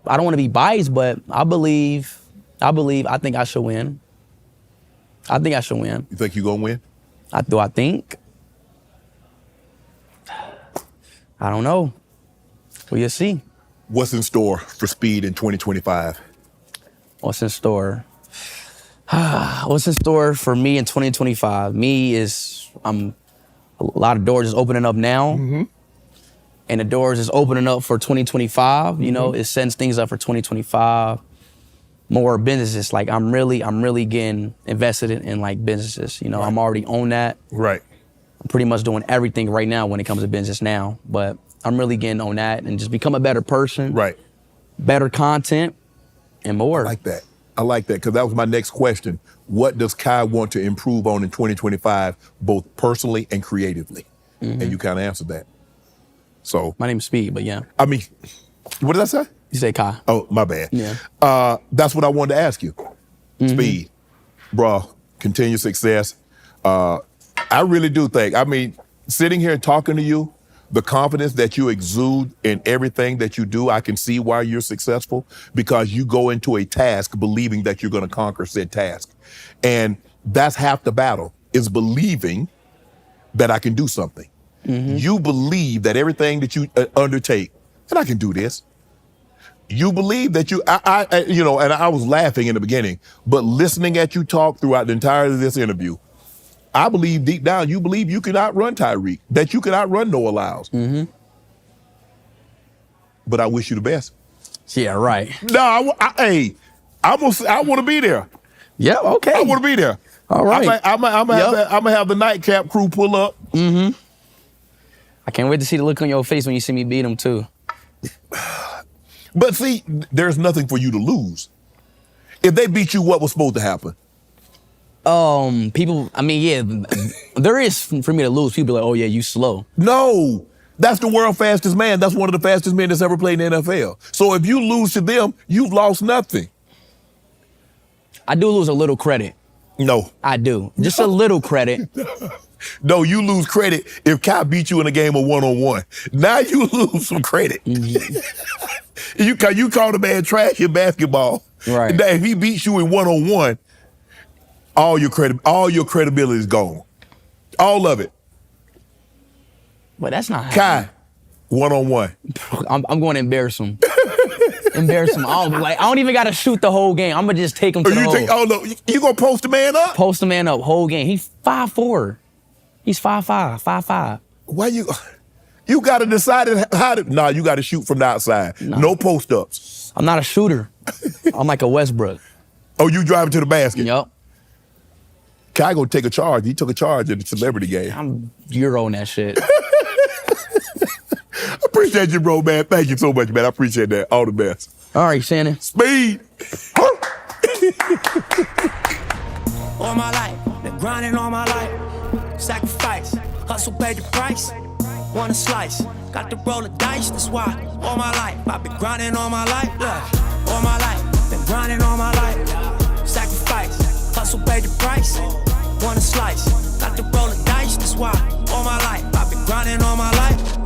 S1: I don't want to be biased, but I think I should win. I think I should win.
S2: You think you're gonna win?
S1: I think? I don't know. Well, you'll see.
S2: What's in store for Speed in 2025?
S1: What's in store? What's in store for me in 2025? A lot of doors is opening up now. And the doors is opening up for 2025. It sends things up for 2025. More businesses. Like I'm really getting invested in like businesses. Right. I'm already on that.
S2: Right.
S1: I'm pretty much doing everything right now when it comes to business now. But I'm really getting on that and just become a better person.
S2: Right.
S1: Better content and more.
S2: I like that because that was my next question. What does Kai want to improve on in 2025, both personally and creatively? And you kind of answered that. So
S1: my name's Speed, but yeah.
S2: I mean, what did I say?
S1: You say Kai.
S2: Oh, my bad.
S1: Yeah.
S2: That's what I wanted to ask you. Speed, bro, continued success. I really do think, sitting here and talking to you, the confidence that you exude in everything that you do, I can see why you're successful because you go into a task believing that you're going to conquer said task. And that's half the battle, is believing that I can do something. You believe that everything that you undertake, and I can do this. You believe that and I was laughing in the beginning, but listening at you talk throughout the entirety of this interview, I believe deep down, you believe you can outrun Tyreek, that you can outrun Noah Lyles. But I wish you the best.
S1: Yeah, right.
S2: No, I want to be there.
S1: Yeah, okay.
S2: I want to be there.
S1: All right.
S2: I'm gonna have the nightcap crew pull up.
S1: I can't wait to see the look on your face when you see me beat them too.
S2: But see, there's nothing for you to lose. If they beat you, what was supposed to happen?
S1: There is for me to lose. People be like, oh yeah, you slow.
S2: No, that's the world's fastest man. That's one of the fastest men that's ever played in the NFL. So if you lose to them, you've lost nothing.
S1: I do lose a little credit.
S2: No.
S1: I do. Just a little credit.
S2: No, you lose credit if Kai beat you in a game of one-on-one. Now you lose some credit. You call the man trash in basketball.
S1: Right.
S2: Now if he beats you in one-on-one, all your credibility is gone. All of it.
S1: But that's not
S2: Kai, one-on-one.
S1: I'm going to embarrass him. Embarrass him. I don't even gotta shoot the whole game. I'm gonna just take him to the hole.
S2: Oh no, you gonna post the man up?
S1: Post the man up whole game. He's 5'4". He's 5'5", 5'5".
S2: Why you gotta decide how to? Nah, you gotta shoot from the outside.
S1: Nah.
S2: No post ups.
S1: I'm not a shooter. I'm like a Westbrook.
S2: Oh, you driving to the basket?
S1: Yup.
S2: Kai gonna take a charge. He took a charge in the celebrity game.
S1: I'm Euroing that shit.
S2: I appreciate you, bro, man. Thank you so much, man. I appreciate that. All the best.
S1: All right, Shannon.
S2: Speed.
S3: All my life, been grinding all my life. Sacrifice, hustle paid the price. Want a slice, got to roll the dice. That's why all my life, I've been grinding all my life. Look, all my life, been grinding all my life. Sacrifice, hustle paid the price. Want a slice, got to roll the dice. That's why all my life, I've been grinding all my life.